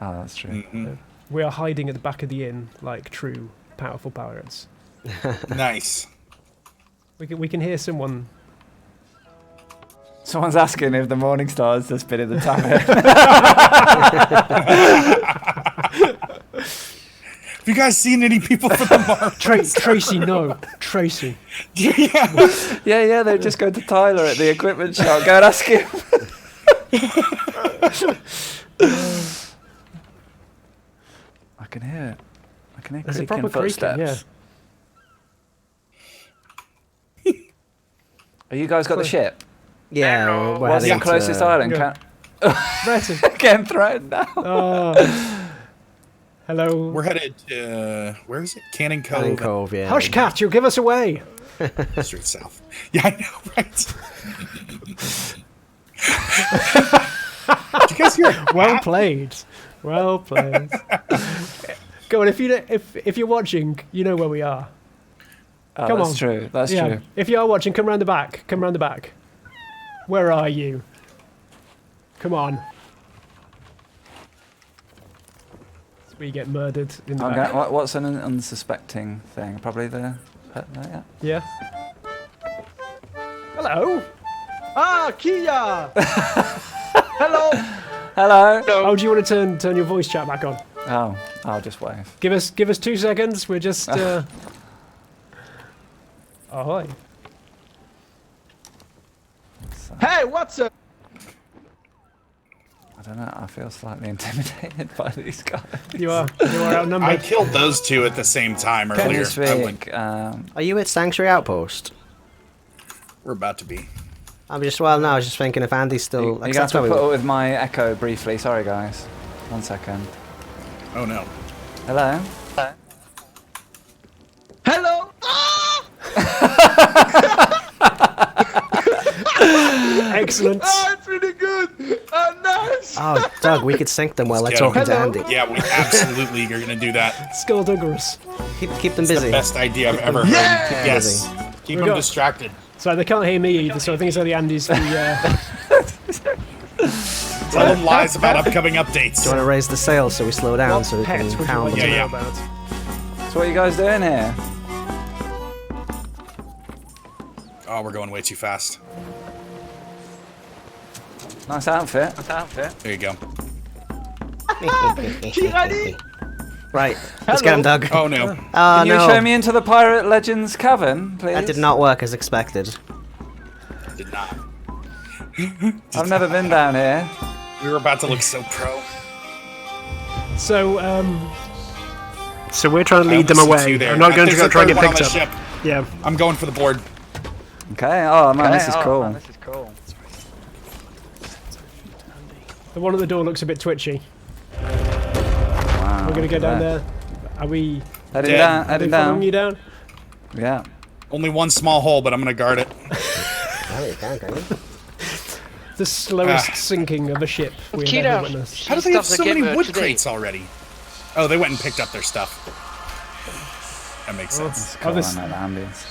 Oh, that's true. Mhm. We are hiding at the back of the inn like true powerful pirates. Nice. We can hear someone... Someone's asking if the Morningstar has just been in the tavern. Have you guys seen any people from the mark? Tracy, no. Tracy. Yeah. yeah, they're just going to Tyler at the equipment shop. Go and ask him. I can hear it. I can hear There's a creaking proper creaking, footsteps. yeah. Have you guys got the ship? Yeah, we're What's the heading closest to, island? Yeah. Breton. Getting threatened now. Oh. Hello. We're headed to, where is it? Cannon Cove. Cannon Cove, yeah. Hush, cat, you'll give us away. Straight south. Yeah, I know, right? Did you guys hear it? Well played. Well played. Go on, if you're watching, you know where we are. Oh, Come that's on. true. That's Yeah. true. If you are watching, come round the back. Come round the back. Where are you? Come on. That's where you get murdered in the back. What's an unsuspecting thing? Probably the. Yeah. Yeah. Hello. Ah, Kia! Hello! Hello. Oh, do you want to turn your voice chat back on? Oh, I'll just wave. Give us 2 seconds. We're just. Ahoy. So, Hey, what's up? I don't know. I feel slightly intimidated by these guys. You are I outnumbered. killed those two at the same time Can earlier. you I went- speak? Are you at Sanctuary Outpost? We're about to be. I was just thinking if Andy's still. You're like, going to have that's to where put we- up with my echo briefly. Sorry, guys. 1 second. Oh no. Hello. Hello! Excellent. Ah, it's really good! Ah, Oh, nice! Oh, Doug, we could sync them while they're Let's get 'em. talking to Hello. Andy. Yeah, we absolutely are gonna do that. Skullduggerous. Keep them It's the busy. best idea I've ever heard. Yeah! Yes. Keep them got- distracted. So they can't hear me either, so I think it's only Andy's the... Tell them lies about upcoming updates. Do you want to raise the sail so we slow down so we pet can would you pound like them? to know Yeah. about? So what are you guys doing here? Oh, we're going way too fast. Nice outfit. There you go. Ready? Right, let's get him, Doug. Oh no. Oh, Can you no. show me into the Pirate Legends cavern, please? That did not work as expected. Did not. I've never been down here. We were about to look so pro. So we're trying to I lead them almost see away. you there. I'm not going to There's go a try and third get one on picked the up. ship. Yeah. I'm going for the board. Okay. Oh man, this is cool. The one at the door looks a bit twitchy. Wow. We're going to go down there. Are we... Heading Dead. down. Are they Heading following down. you down? Yeah. Only one small hole, but I'm gonna guard it. The slowest Ah. sinking of a ship we have Kira, ever witnessed. How do they have stuff so the many game wood today. crates already? Oh, they went and picked up their stuff. That makes sense. Cool, this- I know the ambience.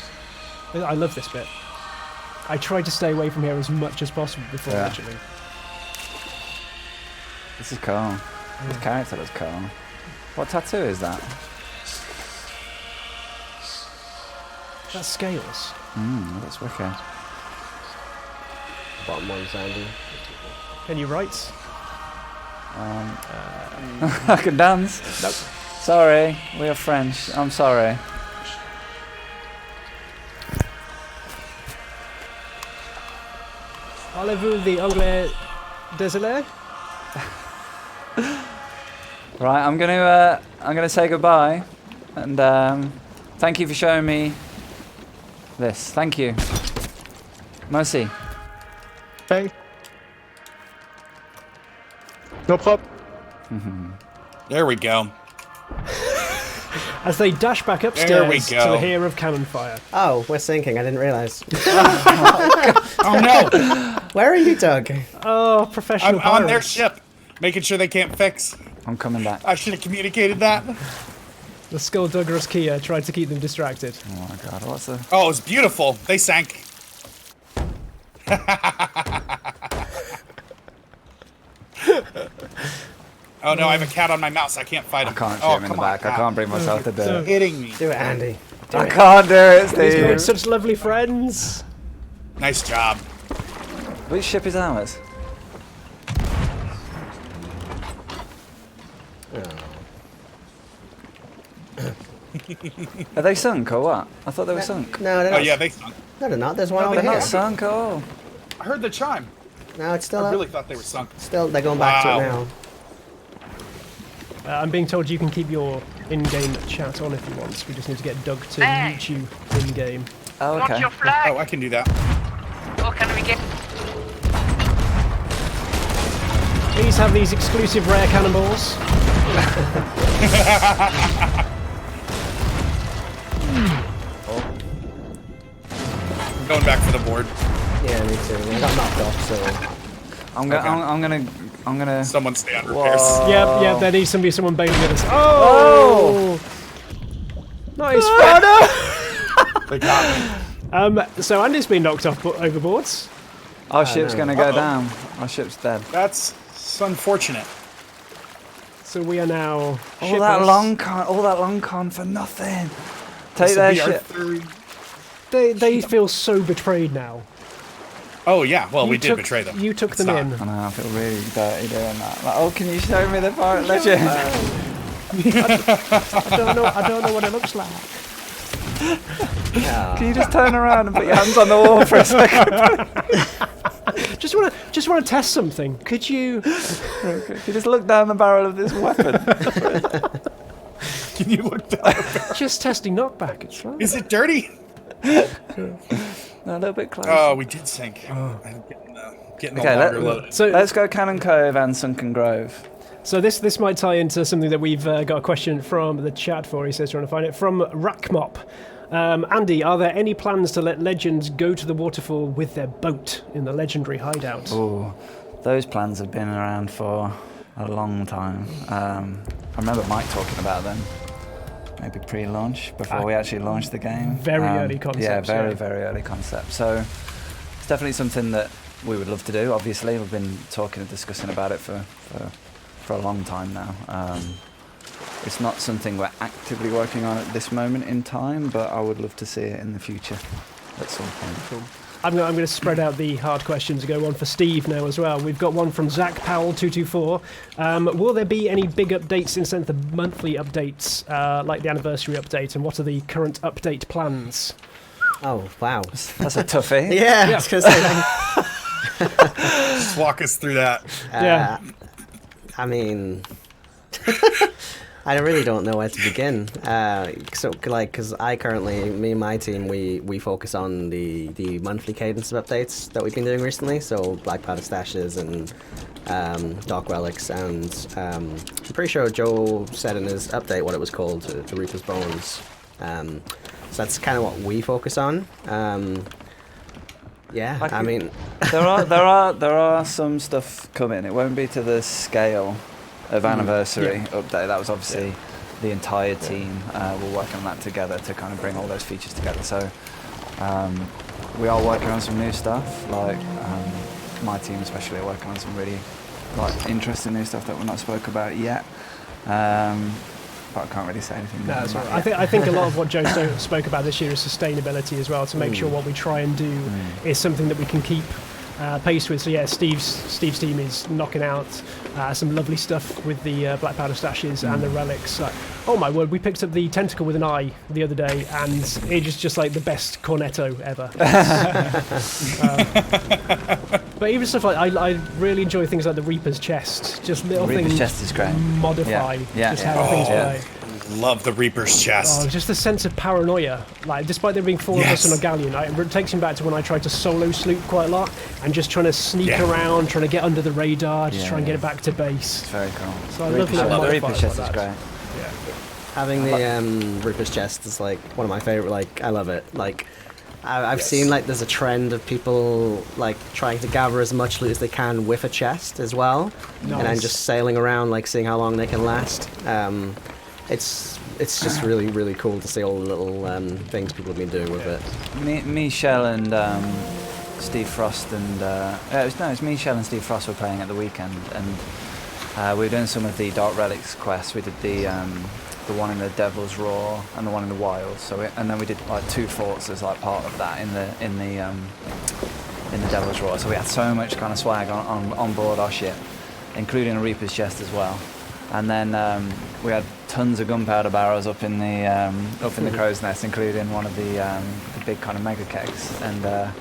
I love this bit. I tried to stay away from here as much as possible before, Yeah. actually. This is cool. This character looks cool. What tattoo is that? That's scales. That's wicked. Bottom one, Sandy. Can you write? I can dance. Nope. Sorry, we are French. I'm sorry. Parlez-vous the anglais désolé? Right, I'm gonna say goodbye, and thank you for showing me this. Thank you. Merci. Bang. No problem. There we go. As they dash back There we upstairs to go. the hear of cannon fire. Oh, we're sinking. I didn't realize. Oh no! Where are you, Doug? Oh, professional I'm on their pirates. ship, making sure they can't fix. I'm coming back. I should have communicated that. The Skullduggerous Kia tried to keep them distracted. Oh my god, what's the... Oh, it was beautiful. They sank. Oh no, I have a cat on my mouse. I can't fight him. I can't shoot oh, him in the come on, back. I cat. can't bring myself to do You're it. hitting me. Do it, Andy. I can't do it, These make Steve. such lovely friends. Nice job. Which ship is ours? Are they sunk or what? I thought they were sunk. No, they're Oh not. yeah, they sunk. No, they're not. There's one over They're here. not sunk at all. I heard the chime. No, it's still I up. really thought they were sunk. Still, they're going back to it Wow. now. I'm being told you can keep your in-game chat on if you want. We just need to get Doug to mute you in-game. Oh, Want okay. your flag? Oh, I can do that. Or can we get... Please have these exclusive rare cannonballs. I'm going back for the board. Yeah, me too. I got knocked off, so. I'm gonna. Someone stay on Whoa. repairs. Yep, there needs to be someone bailing at us. Oh! Nice fun! They got me. So Andy's been knocked off overboards. Our ship's no. gonna go Uh-oh. down. Our ship's dead. That's unfortunate. So we are now All that shippers. long con for nothing. Take This will their be our ship. third- They feel so betrayed now. Oh yeah, well we You did took- betray them. You took It's them not- in. I know, I feel really dirty doing that. Like, oh, can you show me the pirate legend? I don't know what it looks like. Can you just turn around and put your hands on the wall for a second? Just want to test something. Could you? Can you just look down the barrel of this weapon? Can you look down? Just testing knockback. It's fine. Is it dirty? No, a little bit closer. Oh, we did sink. I'm getting Okay, a longer let- load. So Let's go Cannon Cove and Sunken Grove. So this might tie into something that we've got a question from the chat for. He says trying to find it from Rackmop. Andy, are there any plans to let legends go to the waterfall with their boat in the legendary hideout? Oh, those plans have been around for a long time. I remember Mike talking about them, maybe pre-launch, before we actually launched the game. Very early concepts. Yeah, very early concept. So it's definitely something that we would love to do. Obviously, we've been talking and discussing about it for a long time now. It's not something we're actively working on at this moment in time, but I would love to see it in the future at some point. Cool. I'm going to spread out the hard questions and go one for Steve now as well. We've got one from Zach Powell 224. Will there be any big updates instead of the monthly updates, like the anniversary update, and what are the current update plans? Oh, wow. That's a toughie. Yeah, I was gonna say that. Just walk us through that. Yeah. I mean, I really don't know where to begin. Because I currently, me and my team, we focus on the monthly cadence of updates that we've been doing recently. So Black Powder Stashes and Dark Relics, and I'm pretty sure Joe said in his update what it was called, the Reaper's Bones. So that's kind of what we focus on. Yeah, I mean, there are some stuff coming. It won't be to the scale of anniversary update. That was obviously the entire team were working on that together to kind of bring all those features together. So we are working on some new stuff. Like my team especially are working on some really interesting new stuff that we're not spoke about yet. But I can't really say anything more. That's right. I think a lot of what Joe spoke about this year is sustainability as well, to make sure what we try and do is something that we can keep pace with. So yeah, Steve's team is knocking out some lovely stuff with the Black Powder Stashes and the relics. Oh my word, we picked up the Tentacle with an Eye the other day, and it is just like the best cornetto ever. But even stuff like, I really enjoy things like the Reaper's Chest, just little Reaper's things Chest is great. modify just how things play. Love the Reaper's Chest. Oh, just the sense of paranoia. Like, despite there being four of us on a galleon, it takes me back to when I tried to solo sloop quite a lot and just trying to sneak around, trying to get under the radar, just try and get it back to base. It's very cool. So I love the Reaper's Chest is great. having the Reaper's Chest is like one of my favorite. Like, I love it. Like, I've seen like there's a trend of people like trying to gather as much loot as they can with a chest as well, and then just sailing around like seeing how long they can last. It's just really cool to see all the little things people have been doing with it. Michelle and Steve Frost and it's Michelle and Steve Frost were playing at the weekend, and we were doing some of the Dark Relics quests. We did the one in the Devil's Roar and the one in the Wild. And then we did like 2 forts as like part of that in the Devil's Roar. So we had so much kind of swag on board our ship, including a Reaper's Chest as well. And then we had tons of gunpowder barrels up in the crow's nest, including one of the big kind of mega kegs. And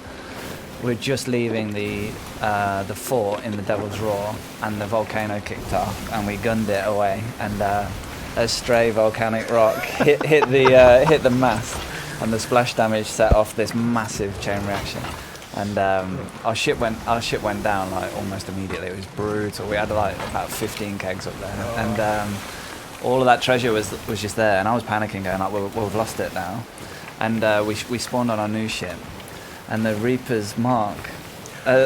we're just leaving the fort in the Devil's Roar, and the volcano kicked off, and we gunned it away. And a stray volcanic rock hit the mast, and the splash damage set off this massive chain reaction. And our ship went down like almost immediately. It was brutal. We had like about 15 kegs up there, and all of that treasure was just there. And I was panicking, going like, we've lost it now. And we spawned on our new ship, and the Reaper's mark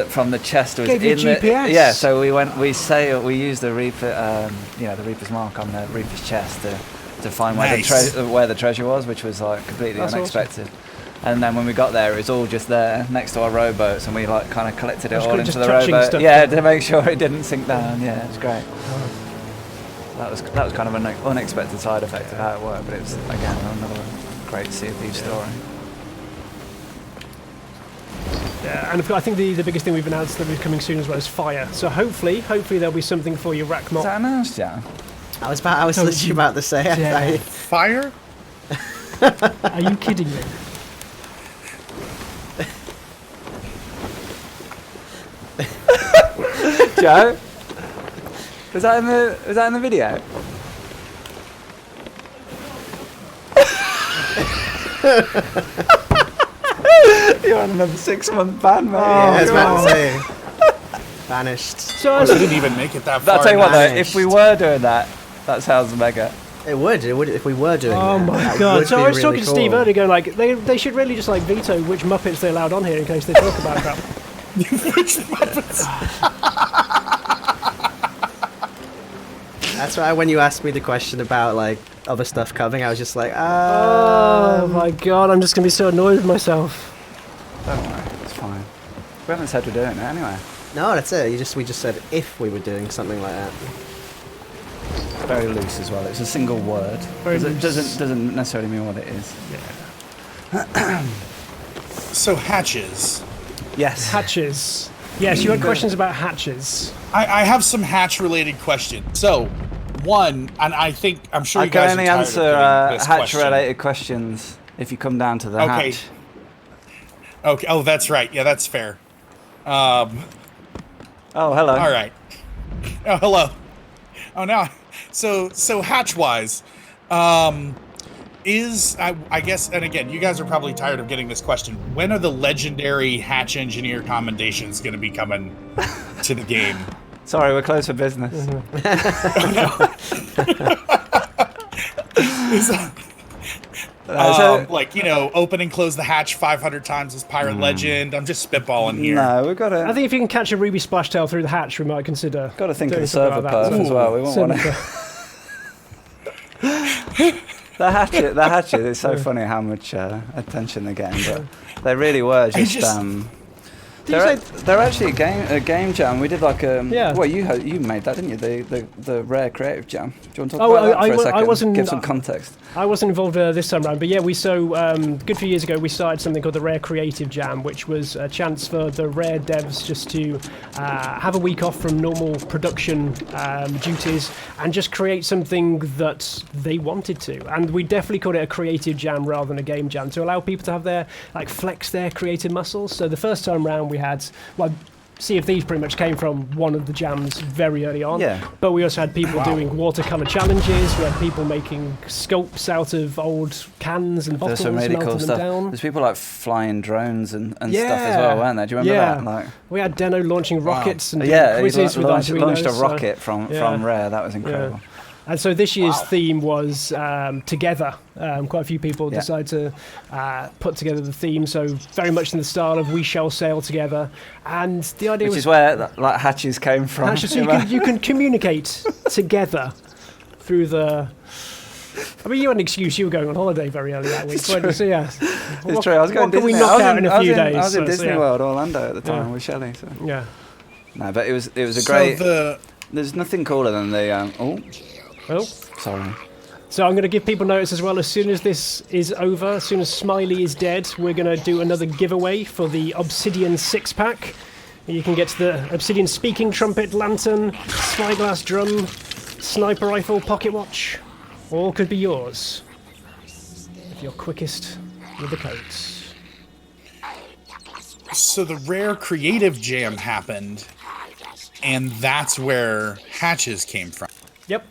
from the chest was Gave in you the GPS. Yeah. So we used the Reaper, the Reaper's mark on the Reaper's chest to find where the treasure was, which was like completely unexpected. Awesome. And then when we got there, it was all just there next to our rowboats, and we like kind of collected it all into the rowboat. To make sure it didn't sink down. Yeah, it was great. That was kind of an unexpected side effect of how it worked, but it was again another great Sea of Thieves story. Yeah, and I think the biggest thing we've announced that we're coming soon as well is fire. So hopefully there'll be something for you, Rackmot. Is that announced, yeah? I was literally about to say it. Yeah. Fire? Are you kidding me? Joe? Was that in the video? You're on another 6-month ban, mate. I was about to say. Vanished. So I didn't even make it that far. I'll tell you what though, Vanished. if we were doing that sounds mega. It would if we were doing that. Oh my That god! would So be I was really talking to Steve cool. earlier, going like they should really just like veto which Muppets they allowed on here in case they talk about crap. Which Muppets? That's why when you asked me the question about like other stuff coming, I was just like, Oh my god, I'm just going to be so annoyed with myself. Don't worry, it's fine. We haven't said we're doing it anyway. No, that's it. We just said if we were doing something like that. Very loose as well. It's a single word. Very It loose. doesn't necessarily mean what it is. So hatches. Yes. Hatches. Yes, you had questions about hatches. I have some hatch-related questions. So, one, and I'm sure I you can guys only are tired answer of getting this question. hatch-related questions if you come down to the Okay. hatch. Okay. Oh, that's right. Yeah, that's fair. Oh, hello. All right. Oh, hello. Oh, now, so hatch-wise, I guess, and again, you guys are probably tired of getting this question. When are the legendary hatch engineer commendations going to be coming to the game? Sorry, we're closed for business. Like, open and close the hatch 500 times as pirate legend. I'm just spitballing here. No, we've got I to think if you can catch a ruby splashtail through the hatch, we might consider. think of doing the something server like that. perf as well. We won't want to. The hatchet is so funny how much attention they're getting, but they really were just. They're actually a game jam. We did like Yeah. Well, you made that, didn't you? The rare creative jam. Do you want to talk Oh, about that for a I second? wasn't- Give some context. I wasn't involved this time around, but yeah, good few years ago, we started something called the Rare Creative Jam, which was a chance for the Rare devs just to have a week off from normal production duties and just create something that they wanted to. And we definitely called it a creative jam rather than a game jam to allow people to have flex their creative muscles. So the first time round we had, Sea of Thieves pretty much came from one of the jams very early on. Yeah. But we also had people doing watercolor challenges. We had people making sculpts out of old cans and bottles, There's some really melting cool them stuff. down. There's people like flying drones and stuff as Yeah. well, weren't there? Do you remember Yeah. that? Like, We had Deno launching rockets and doing yeah, he quizzes with launched Arduinos, a so- rocket from Rare. That was incredible. And so this year's theme was together. Quite a few people decided to put together the theme, so very much in the style of "We shall sail together." And the idea Which was is where like hatches came from. actually, so you can communicate together through the. I mean, you had an excuse. You were going on holiday very early that week. So yeah, It's true. I was going what can we Disney. knock out in a few days? I was in So, Disney yeah. World, Orlando at the time Yeah. with Shelley. So. Yeah. No, but it was a So great. There's nothing cooler than the. Well, Sorry. so I'm going to give people notice as well. As soon as this is over, as soon as Smiley is dead, we're going to do another giveaway for the Obsidian 6-pack. You can get the Obsidian speaking trumpet, lantern, spyglass drum, sniper rifle, pocket watch. All could be yours if you're quickest with the codes. So the Rare Creative Jam happened, and that's where hatches came from. Yep.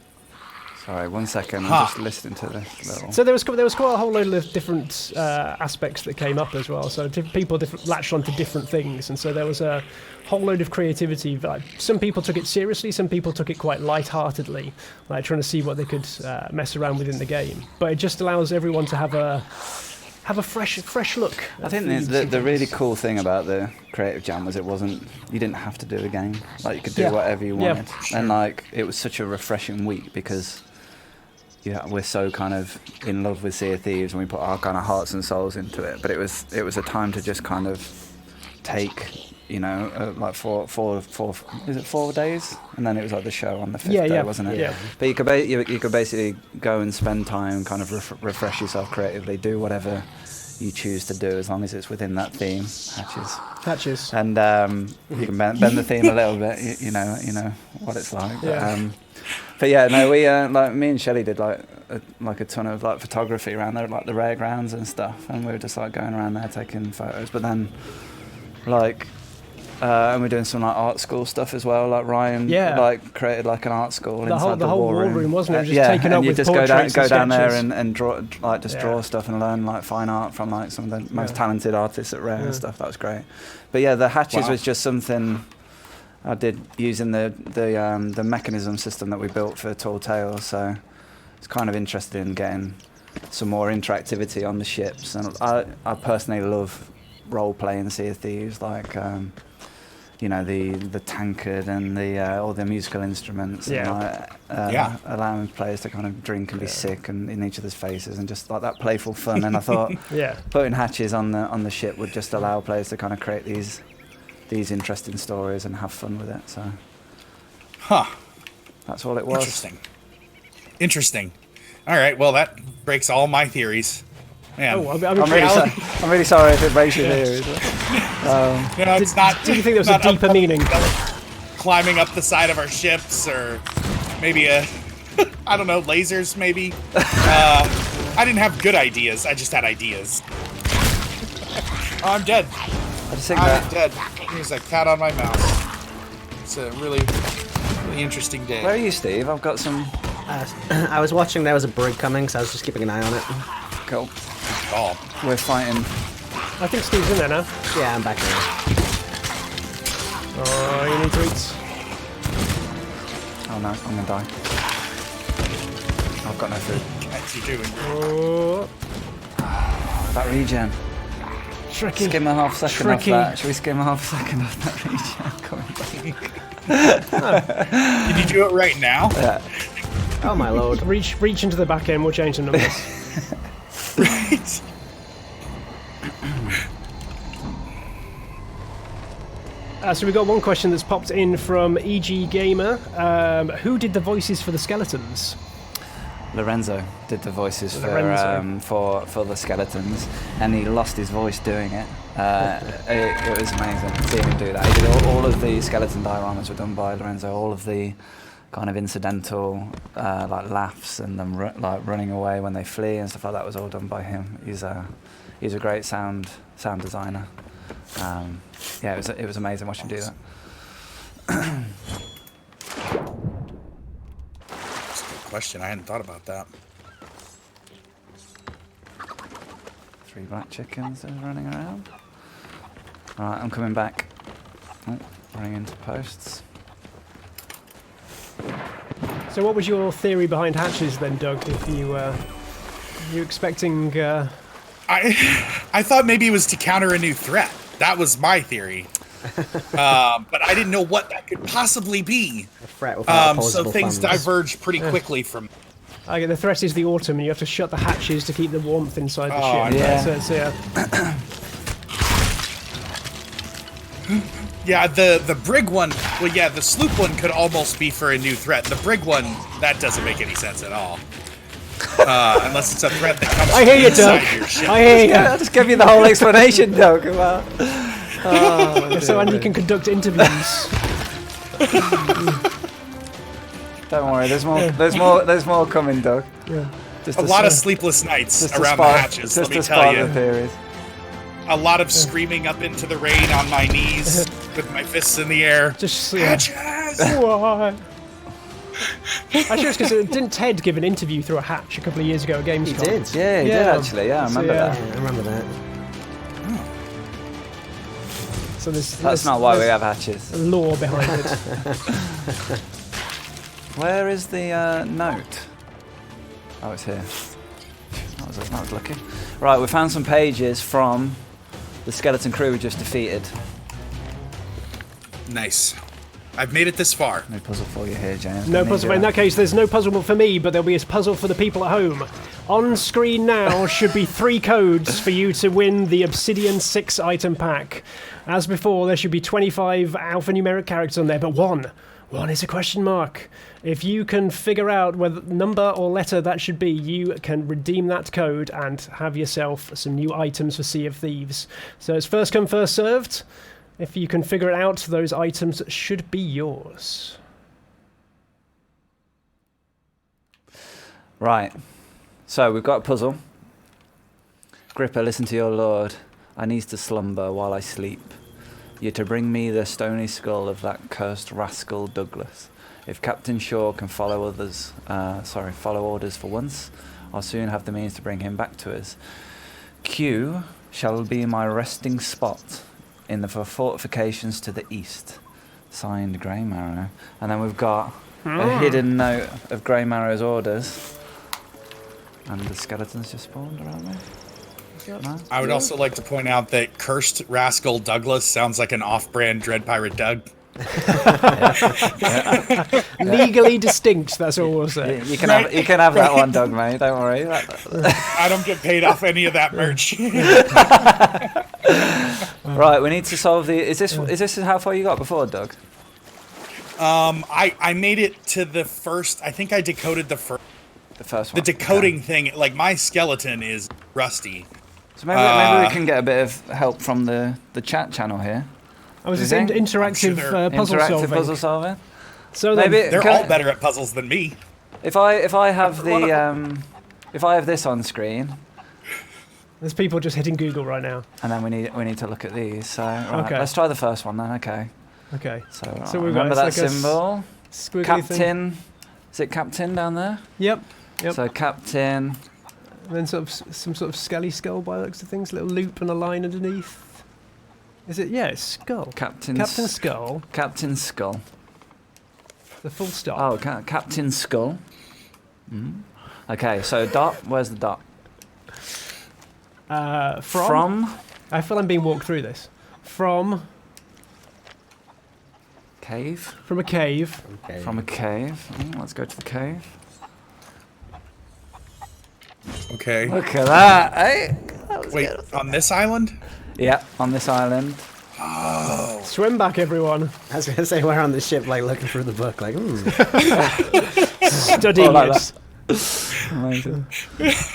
Sorry, 1 second. Huh. I'm just listening to this little. So there was quite a whole load of different aspects that came up as well. So people latched onto different things, and so there was a whole load of creativity. Like, some people took it seriously, some people took it quite light-heartedly, like trying to see what they could mess around with in the game. But it just allows everyone to have a fresh look. I think the really cool thing about the creative jam was you didn't have to do a game. Like you could do Yeah. whatever you Yeah. wanted, and like it was such a refreshing week because we're so kind of in love with Sea of Thieves and we put our kind of hearts and souls into it. But it was a time to just kind of take. Like four is it 4 days, and then it was like the show on the fifth day, wasn't it? Yeah. But you could basically go and spend time, kind of refresh yourself creatively, do whatever you choose to do as long as it's within that theme, Hatches. and you can bend the theme a little bit. You know what it's like. Yeah. But yeah, no, we like me and Shelley did like a ton of like photography around there, like the rare grounds and stuff, and we were just like going around there taking photos. But then like. And we're doing some like art school stuff as well. Like Ryan, like created like an art school The inside whole war room, wasn't it? Just yeah, taken and up you with just portraits go down and there sketches. and draw, like just draw stuff and learn like fine art from like some of the most talented artists at Rare and stuff. That was great. But yeah, the hatches was just something I did using the mechanism system that we built for Tall Tales. So it's kind of interested in getting some more interactivity on the ships, and I personally love role playing Sea of Thieves. Like you know, the tankard and all the musical instruments, Yeah. and allowing players to kind of drink and be sick and in each other's faces, and just like that playful fun. And I thought putting hatches on the ship would just allow players to kind of create these interesting stories and have fun with it. So, that's all it was. Interesting. All right. Well, that breaks all my theories. Man. Oh, I'm really sorry if it breaks your theories. It's not. Did you think there was a deeper meaning? Climbing up the side of our ships, or maybe I don't know, lasers. Maybe. I didn't have good ideas. I just had ideas. Oh, I'm dead. I'm dead. There's a cat on my mouse. It's a really interesting day. Where are you, Steve? I've got some. I was watching. There was a brig coming, so I was just keeping an eye on it. Cool. Oh, We're fighting. I think Steve's in there now. Yeah, I'm back there. Oh, you need to eat. Oh no, I'm gonna die. I've got no food. what's he doing? Oh, That regen. tricky. Skim a half second Tricky. off that. Should we skim a half second off that regen? Coming back. Did you do it right now? Yeah. Oh my lord. Reach into the back end. We'll change the numbers. Right. So we've got one question that's popped in from EG Gamer. Who did the voices for the skeletons? Lorenzo did the voices for the skeletons, and he lost his voice doing it. It was amazing to see him do that. He did all of the skeleton dioramas were done by Lorenzo. All of the kind of incidental like laughs and them like running away when they flee and stuff like that was all done by him. He's a great sound designer. Yeah, it was amazing watching him do that. That's a good question. I hadn't thought about that. 3 black chickens are running around. Alright, I'm coming back. Oh, running into posts. So what was your theory behind hatches then, Doug? If you expecting? I thought maybe it was to counter a new threat. That was my theory. But I didn't know what that could possibly be. A threat without So opposable things thumbs. diverged pretty quickly from. The threat is the autumn, and you have to shut the hatches to keep the warmth inside the Oh, ship. yeah. So, Yeah, the brig one. Well, yeah, the sloop one could almost be for a new threat. The brig one, that doesn't make any sense at all. Unless it's a threat that comes I hear you, inside Doug. your ship. I hear you. I just gave you the whole explanation, Doug. Wow. So Andy can conduct interviews. Don't worry, there's more coming, Doug. Yeah. Just A lot of sleepless nights around the hatches, let me tell you. The theories. A lot of screaming up into the rain on my knees with my fists in the air. Just Hatches! Why? Actually, it's because didn't Ted give an interview through a hatch a couple of years ago at Gamescom? He did. Yeah, he did actually. Yeah, I remember that. Yeah, I remember that. So That's not why we have hatches. lore behind it. Where is the note? Oh, it's here. That was lucky. Right, we found some pages from the skeleton crew we just defeated. Nice. I've made it this far. No puzzle for you here, James. No puzzle. In that case, there's no puzzle for me, but there'll be a puzzle for the people at home. On screen now should be 3 codes for you to win the Obsidian 6 item pack. As before, there should be 25 alphanumeric characters on there, but one is a question mark. If you can figure out whether number or letter that should be, you can redeem that code and have yourself some new items for Sea of Thieves. So it's first come, first served. If you can figure it out, those items should be yours. Right. So we've got a puzzle. Gripper, listen to your lord. I need to slumber while I sleep. You're to bring me the stony skull of that cursed rascal Douglas. If Captain Shaw can follow orders for once, I'll soon have the means to bring him back to us. Q shall be my resting spot in the fortifications to the east. Signed, Grey Marrow. And then we've got a hidden note of Grey Marrow's orders. And the skeletons just spawned around there. No? I would also like to point out that Cursed Rascal Douglas sounds like an off-brand Dread Pirate Doug. Legally distinct, that's all we'll say. You can have that one, Doug, mate. Don't worry. I don't get paid off any of that merch. Right, we need to solve the. Is this how far you got before, Doug? I made it to the first. I think I decoded the first. The first The one. decoding thing, like my skeleton is rusty. So maybe we can get a bit of help from the chat channel here. I was Do just you think? interactive puzzle Interactive solving. puzzle solving. So Maybe then, They're all better at puzzles than me. If I have the if I have this on screen, there's people just hitting Google right now. and then we need to look at these. So right, Okay. let's try the first one then. Okay. Okay. So, So we've got remember that it's like a symbol. Squiggly thing. Captain. Is it Captain down there? Yep. Yep. So Captain. And then sort of some sort of skelly skull by the looks of things, little loop and a line underneath. Is it? Yeah, it's skull. Captain Skull. Captain Skull. The full stop. Oh, Captain Skull. Okay, so dot. Where's the dot? From. I feel I'm being walked through this. From Cave. a cave. Okay. From a cave. Let's go to the cave. Okay. Look at that, eh? Wait, on this island? Yeah, on this island. Swim back, everyone. I was gonna say we're on the ship, like looking through the book, like, Studying like it. Amazing. It's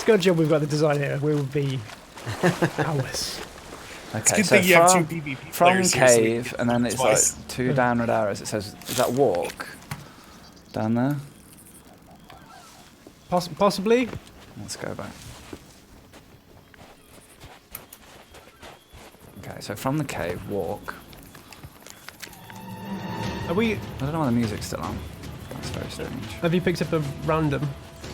a good job we've got the design here. We will be hours. Okay, Good so thing you have two from, PvP from players here, so we cave, can and then it's twice. like 2 downward arrows. It says, is that walk? Down there? Possibly. Let's go back. Okay, so from the cave, walk. Are we? I don't know why the music's still on. That's very strange. Have you picked up a random?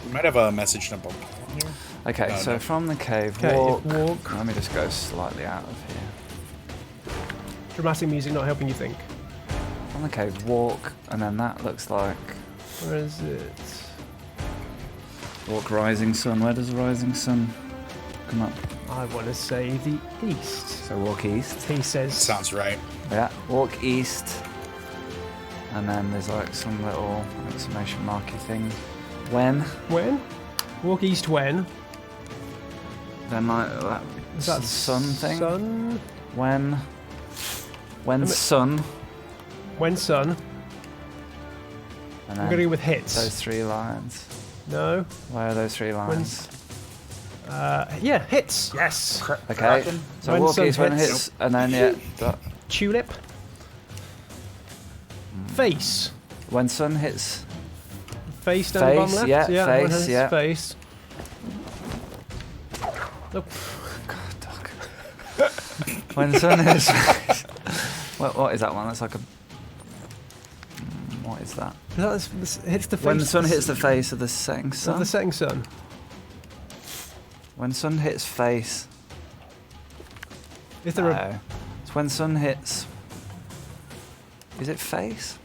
We might have a message number here. Okay, No, so no. from the cave, Okay, walk. walk. Let me just go slightly out of here. Dramatic music not helping you think. From the cave, walk, and then that looks like Where is it? walk rising sun. Where does the rising sun come up? I want to say the east. So walk east. He says. Sounds right. Yeah, walk east. And then there's like some little exclamation marky thing. When? When? Walk east when? Then like that Is that sun thing? Sun? When sun. When sun? And I'm then gonna go with hits. those 3 lines. No. Where are those 3 lines? Yeah, hits. Yes. Okay. So When walk sun east when hits. hits, and then yeah. Tulip. Face. When sun hits. Face down the bottom Face, left. yeah, when face, hits yeah. Face. Nope. God, dog. When sun hits. What is that one? That's like a. What is that? This hits the face. When the sun hits the face of the setting Of sun. the setting sun. When sun hits face. Is there a? No. It's when sun hits. Is it face?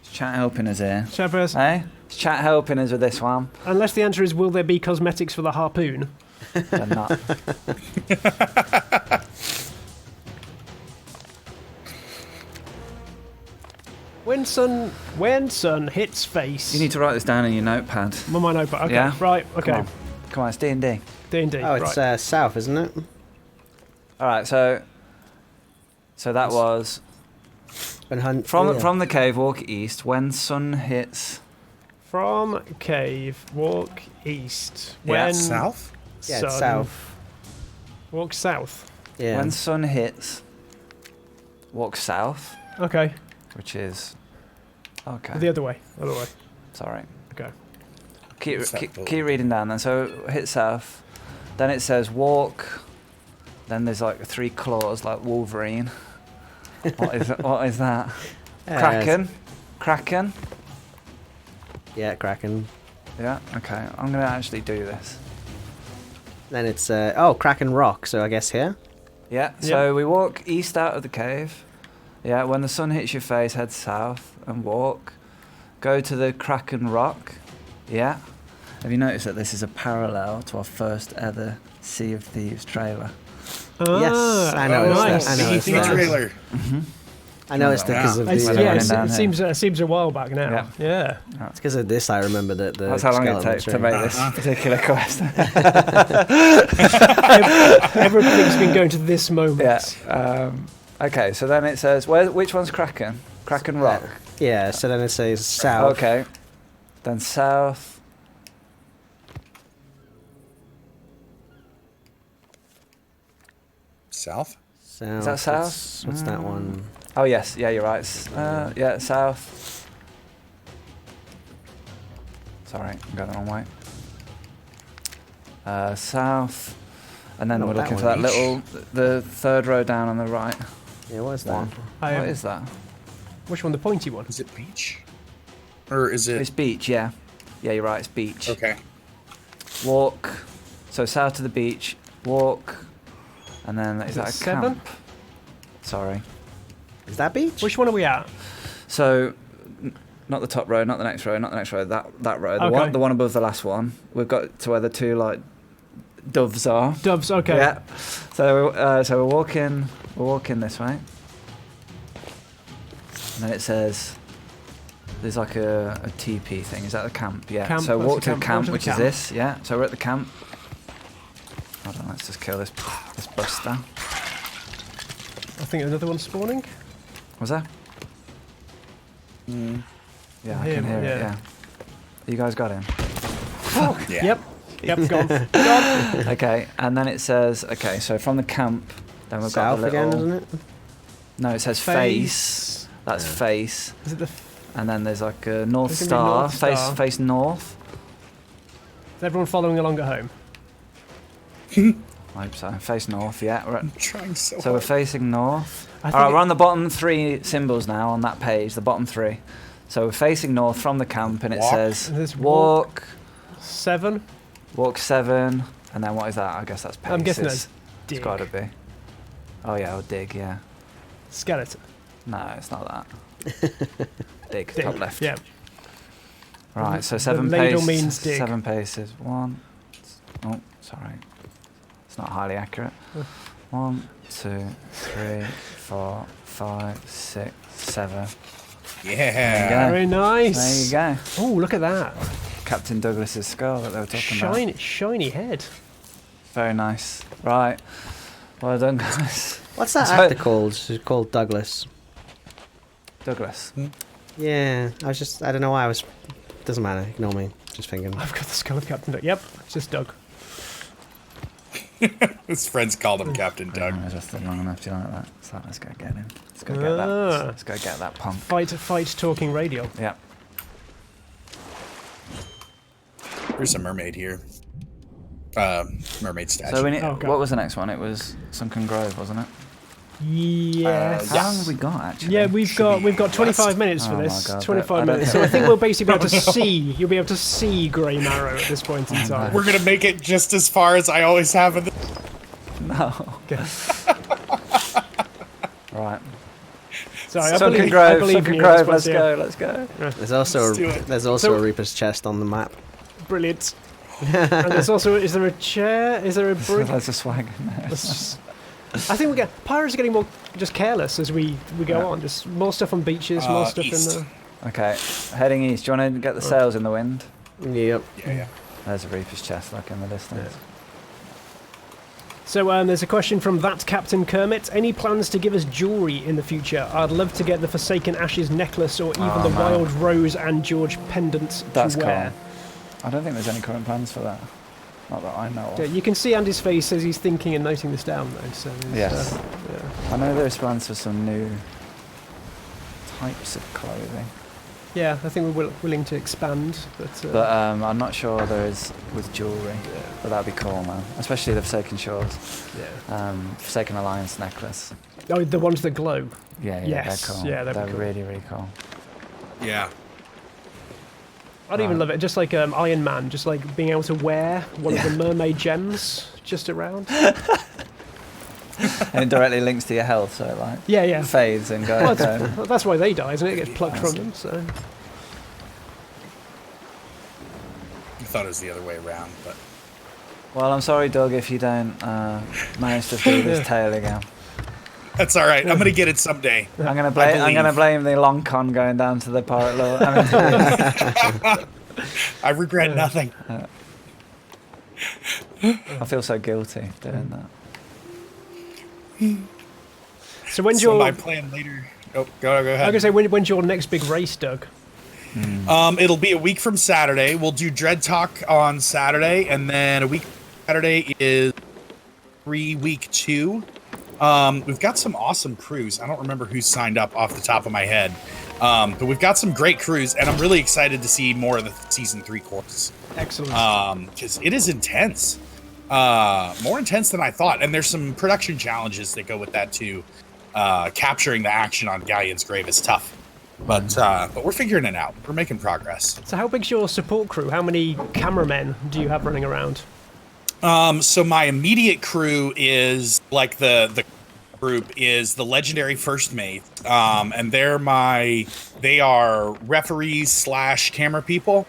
Is chat helping us here? Chappers? Hey? Is chat helping us with this one? Unless the answer is, will there be cosmetics for the harpoon? They're not. When sun hits face. You need to write this down in your notepad. On my notebook. Okay. Yeah? Right. Okay. Come on, it's D&D. D&D. oh, it's right. south, isn't it? Alright, so that was When hunt from the cave, walk east. When sun hits. From cave, walk east. Yeah. When South? Yeah, sun, it's south. Walk south. Yeah. When sun hits, walk south, Okay. which is okay. The other way. Other way. Sorry. Okay. Keep reading down then. So hit south. Then it says walk. Then there's like 3 claws like Wolverine. What is that? Kraken. Yeah, Kraken. Yeah. Okay. I'm gonna actually do this. Then it's Kraken Rock. So I guess here. Yeah. So we walk east out of the cave. Yeah. When the sun hits your face, head south and walk. Go to the Kraken Rock. Yeah. Have you noticed that this is a parallel to our first ever Sea of Thieves trailer? Yes, I noticed nice. that. I noticed The that. trailer. I noticed it because of It's, the. Yeah. it seems a while back now. Yeah. It's because of this. I remember that the. That's how long it skeleton takes to tree. make this particular quest. Everything's been going to this moment. Yeah. Okay, so then it says, which one's Kraken? Kraken Rock. Yeah. So then it says south. Okay. Then south. South? South. Is that south? What's that one? Oh yes, yeah, you're right. Yeah, south. Sorry, I'm going the wrong way. South, and then Oh, we're that looking for one. that little, the third row down on the right. Yeah, what's that? One. What is that? Which one? The pointy one? Is it beach? Or is it... It's beach, yeah. Yeah, you're right. It's beach. Okay. Walk. So south to the beach. Walk, and then is that a 7? camp? Sorry. Is that beach? Which one are we at? So, not the top row, not the next row, not the next row. That row, Okay. the one above the last one. We've got to where the two like doves are. Doves. Okay. Yeah. So we're walking this way, and then it says there's like a TP thing. Is that the camp? Yeah. Camp, So that's walk the to the camp, camp, walk to the which camp. is this. Yeah. So we're at the camp. Hold on, let's just kill this buster. I think another one's spawning. Was there? Yeah, I Him, can hear it. yeah. Yeah. You guys got him. Yeah. Yep. Gone. Okay, and then it says, okay, so from the camp, then we've South got the little... again, isn't it? No, it says face. That's face. Is it the? And then there's like a North There's gonna be Star. North Star. Face north. Is everyone following along at home? I hope so. Face north, yeah. I'm trying so So we're hard. facing north. I Alright, think we're on the bottom 3 symbols now on that page, the bottom 3. So we're facing north from the camp, and it Walk. says And there's walk, 7. walk 7, and then what is that? I guess that's paces. I'm guessing that's dig. It's got to be. Oh yeah, or dig, yeah. Skeleton. No, it's not that. Dig, Dig. top left. Yeah. Right, so The 7 ladle paces. means dig. 7 paces. 1. Oh, sorry. It's not highly accurate. 1, 2, 3, 4, 5, 6, 7. Yeah. There Very you nice. go. Oh, look at that. Captain Douglas's skull that they were talking about. Shiny head. Very nice. Right. Well done, guys. What's that So- actor called? She's called Douglas. Douglas. Yeah, I don't know why I was. Doesn't matter. Ignore me. Just thinking. I've got the skull of Captain Doug. Yep, it's just Doug. His friends called him Captain Doug. I just did long enough. Do you like that? So let's go get him. Let's go get that. Ah. Let's go get that punk. Fight, talking radio. Yeah. There's a mermaid here. Mermaid statue. So we need, Oh, God. what was the next one? It was Sunken Grove, wasn't it? Yes. How long have we got actually? Yeah, we've got be 25 west. minutes for Oh my this. God, 25 I don't minutes. So think- I think we'll basically be able to see. You'll be able to see Grey Marrow at this point in time. We're gonna make it just as far as I always have in the... No. Okay. Right. Sorry, I Sunken believe Grove. in Sunken you at this Grove. point, Let's yeah. go. Let's go. There's also Let's do it. there's also So- a Reaper's chest on the map. Brilliant. And there's also, is there a chair? Is there a brig? There's a swag in there. Let's just- I think pirates are getting more just careless as we go Yeah. on. Just more stuff on beaches, more stuff east. in the. Okay, heading east. Do you want to get the sails in the wind? Yep. Yeah. There's a Reaper's chest, like in the distance. So there's a question from that Captain Kermit. Any plans to give us jewellery in the future? I'd love to get the Forsaken Ashes necklace or even Oh, the man. Wild Rose and George pendant That's to wear. cool. I don't think there's any current plans for that. Not that I know of. Yeah, you can see Andy's face as he's thinking and noting this down, though. So it's, Yes. yeah. I know there's plans for some new types of clothing, Yeah, I think we're willing to expand, but but I'm not sure there is with jewellery. But that'd be cool, man. Especially the Forsaken Shores, yeah. Forsaken Alliance necklace. Oh, the ones that glow. Yeah, Yes, they're cool. yeah, that'd be they're cool. really, really cool. Yeah. I'd even Right. love it, just like Iron Man, just like being able to wear one of the mermaid gems just around. And it directly links to your health, so it like Yeah, yeah. fades and Well, goes. that's why they die, isn't it? It gets plucked from them. So thought it was the other way around, but Well, I'm sorry, Doug, if you don't manage to do this tail again. that's all right. I'm gonna get it someday. I'm gonna blame the long con going down to the pirate lord. I regret nothing. I feel so guilty doing that. So when's So your? my plan later. Oh, go I was ahead. gonna say when's your next big race, Doug? It'll be a week from Saturday. We'll do Dread Talk on Saturday, and then a week from Saturday is week 2. We've got some awesome crews. I don't remember who signed up off the top of my head, but we've got some great crews, and I'm really excited to see more of the season 3 course. Excellent. Because it is intense, more intense than I thought, and there's some production challenges that go with that too. Capturing the action on Galleon's Grave is tough. But we're figuring it out. We're making progress. So how big's your support crew? How many cameramen do you have running around? So my immediate crew is like the group is the legendary first mate, and they are referees / camera people.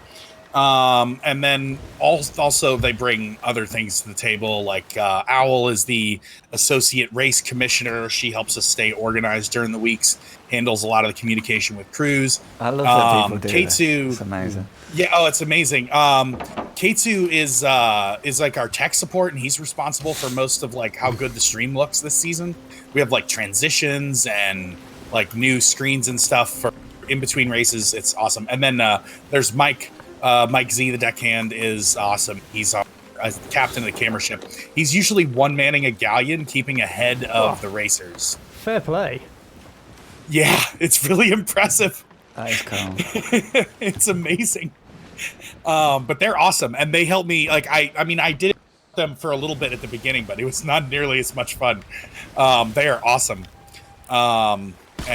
And then also they bring other things to the table. Like Owl is the associate race commissioner. She helps us stay organized during the weeks. Handles a lot of the communication with crews. I love that people do K2, this. It's amazing. Yeah, oh, it's amazing. K2 is like our tech support, and he's responsible for most of like how good the stream looks this season. We have like transitions and like new screens and stuff for in between races. It's awesome. And then there's Mike. Mike Z, the deckhand, is awesome. He's captain of the camera ship. He's usually one-manning a galleon, keeping ahead of the racers. Fair play. Yeah, it's really impressive. That is cool. It's amazing. But they're awesome, and they help me. Like I mean, I did them for a little bit at the beginning, but it was not nearly as much fun. They are awesome. And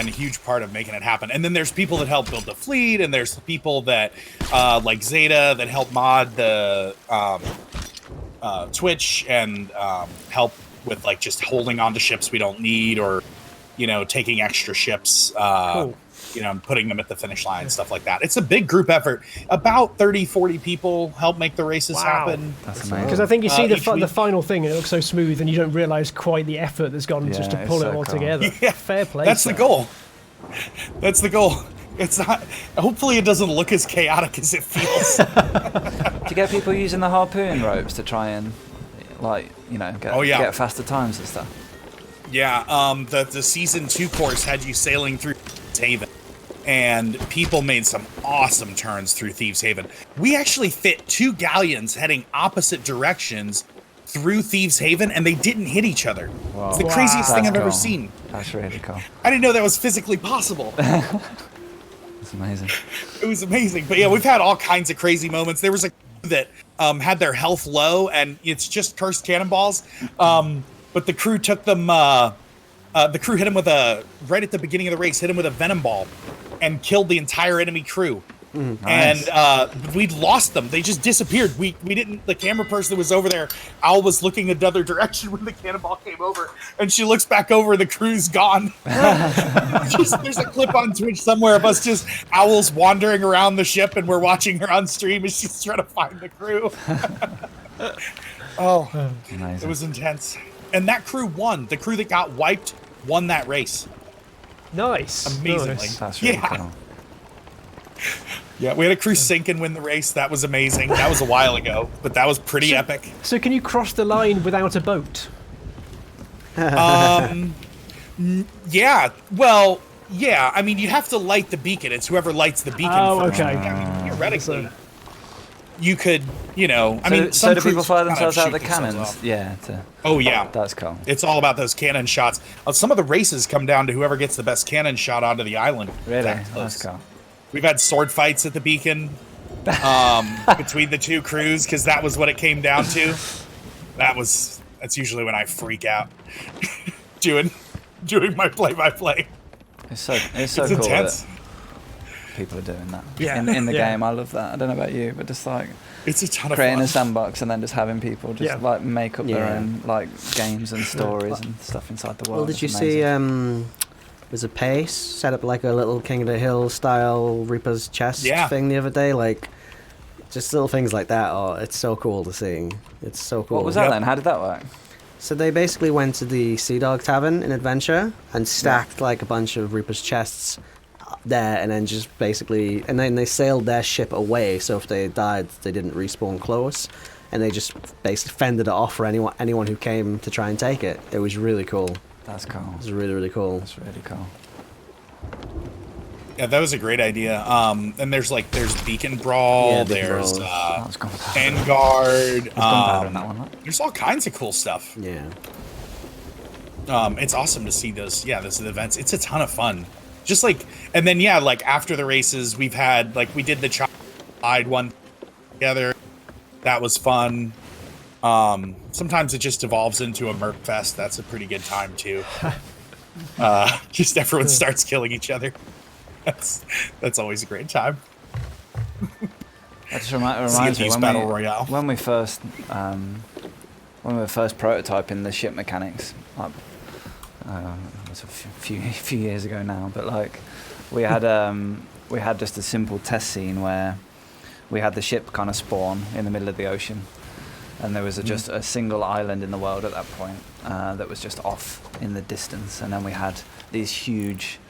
a huge part of making it happen. And then there's people that help build the fleet, and there's people that, like Zeta, that help mod the Twitch and help with like just holding on to ships we don't need, or taking extra ships, Cool. putting them at the finish line, stuff like that. It's a big group effort. About 30-40 people help make the races happen. That's amazing. Because I think you see the week. final thing and it looks so smooth, and you don't realise quite the effort that's gone just to Yeah, pull it's it so all cool. together. Yeah, Fair play. That's the sir. goal. That's the goal. It's not. Hopefully, it doesn't look as chaotic as it feels. Do you get people using the harpoon ropes to try and, get faster times and stuff? Yeah. The season 2 course had you sailing through Thieves Haven, and people made some awesome turns through Thieves Haven. We actually fit 2 galleons heading opposite directions through Thieves Haven, and they didn't hit each other. Wow. It's the craziest thing That's I've ever cool. seen. That's really cool. I didn't know that was physically possible. That's amazing. It was amazing. But yeah, we've had all kinds of crazy moments. There was a that had their health low, and it's just cursed cannonballs. But the crew took them. The crew hit him with right at the beginning of the race, hit him with a venom ball, and killed the entire enemy crew. Nice. And we'd lost them. They just disappeared. We didn't. The camera person that was over there, Owl was looking another direction when the cannonball came over, and she looks back over, the crew's gone. There's a clip on Twitch somewhere of us just Owl's wandering around the ship, and we're watching her on stream as she's trying to find the crew. Amazing. It was intense. And that crew won. The crew that got wiped won that race. Nice. Amazingly. Nice. That's really Yeah. cool. Yeah, we had a crew sink and win the race. That was amazing. That was a while ago, but that was pretty epic. So can you cross the line without a boat? Yeah. Well, yeah. I mean, you have to light the beacon. It's whoever lights the beacon Oh, first. okay. I mean, theoretically, So- you could, I So, mean, so some do people crews fire kind themselves out of the shoot themselves cannons? off. Yeah. Oh, yeah. That's cool. It's all about those cannon shots. Some of the races come down to whoever gets the best cannon shot onto the island. Really? That close. That's cool. We've had sword fights at the beacon between the 2 crews, because that was what it came down to. That's usually when I freak out doing my play-by-play. It's so It's cool intense. that people are doing that. Yeah. In the Yeah. game, I love that. I don't know about you, but just like It's a ton of creating fun. a sandbox and then just having people just Yeah. like make up their Yeah. own like games and stories and stuff inside the world. Well, did It's you amazing. see? There's a pace set up like a little King of the Hill style Reaper's chest Yeah. thing the other day. Like, Just little things like that. Oh, it's so cool to see. It's so cool. What was that then? How did that work? So they basically went to the Sea Dog Tavern in Adventure and stacked like a bunch of Reaper's chests there, and then just basically, and then they sailed their ship away. So if they died, they didn't respawn close, and they just basically fended it off for anyone who came to try and take it. It was really cool. That's cool. It was really cool. That's really cool. Yeah, that was a great idea. And there's Beacon Brawl, Yeah, Beacon there's Brawl. Vanguard. Gunpowder in that one, right? There's all kinds of cool stuff. Yeah. It's awesome to see those events. It's a ton of fun. Just like, and then yeah, like after the races, we've had like we did the Child one together. That was fun. Sometimes it just devolves into a Merc Fest. That's a pretty good time too. Just everyone starts killing each other. That's always a great time. That just reminds me Battle Royale. when we first prototyping the ship mechanics. Like, it was a few years ago now, but like we had just a simple test scene where we had the ship kind of spawn in the middle of the ocean, and there was just a single island in the world at that point that was just off in the distance, and then we had these huge,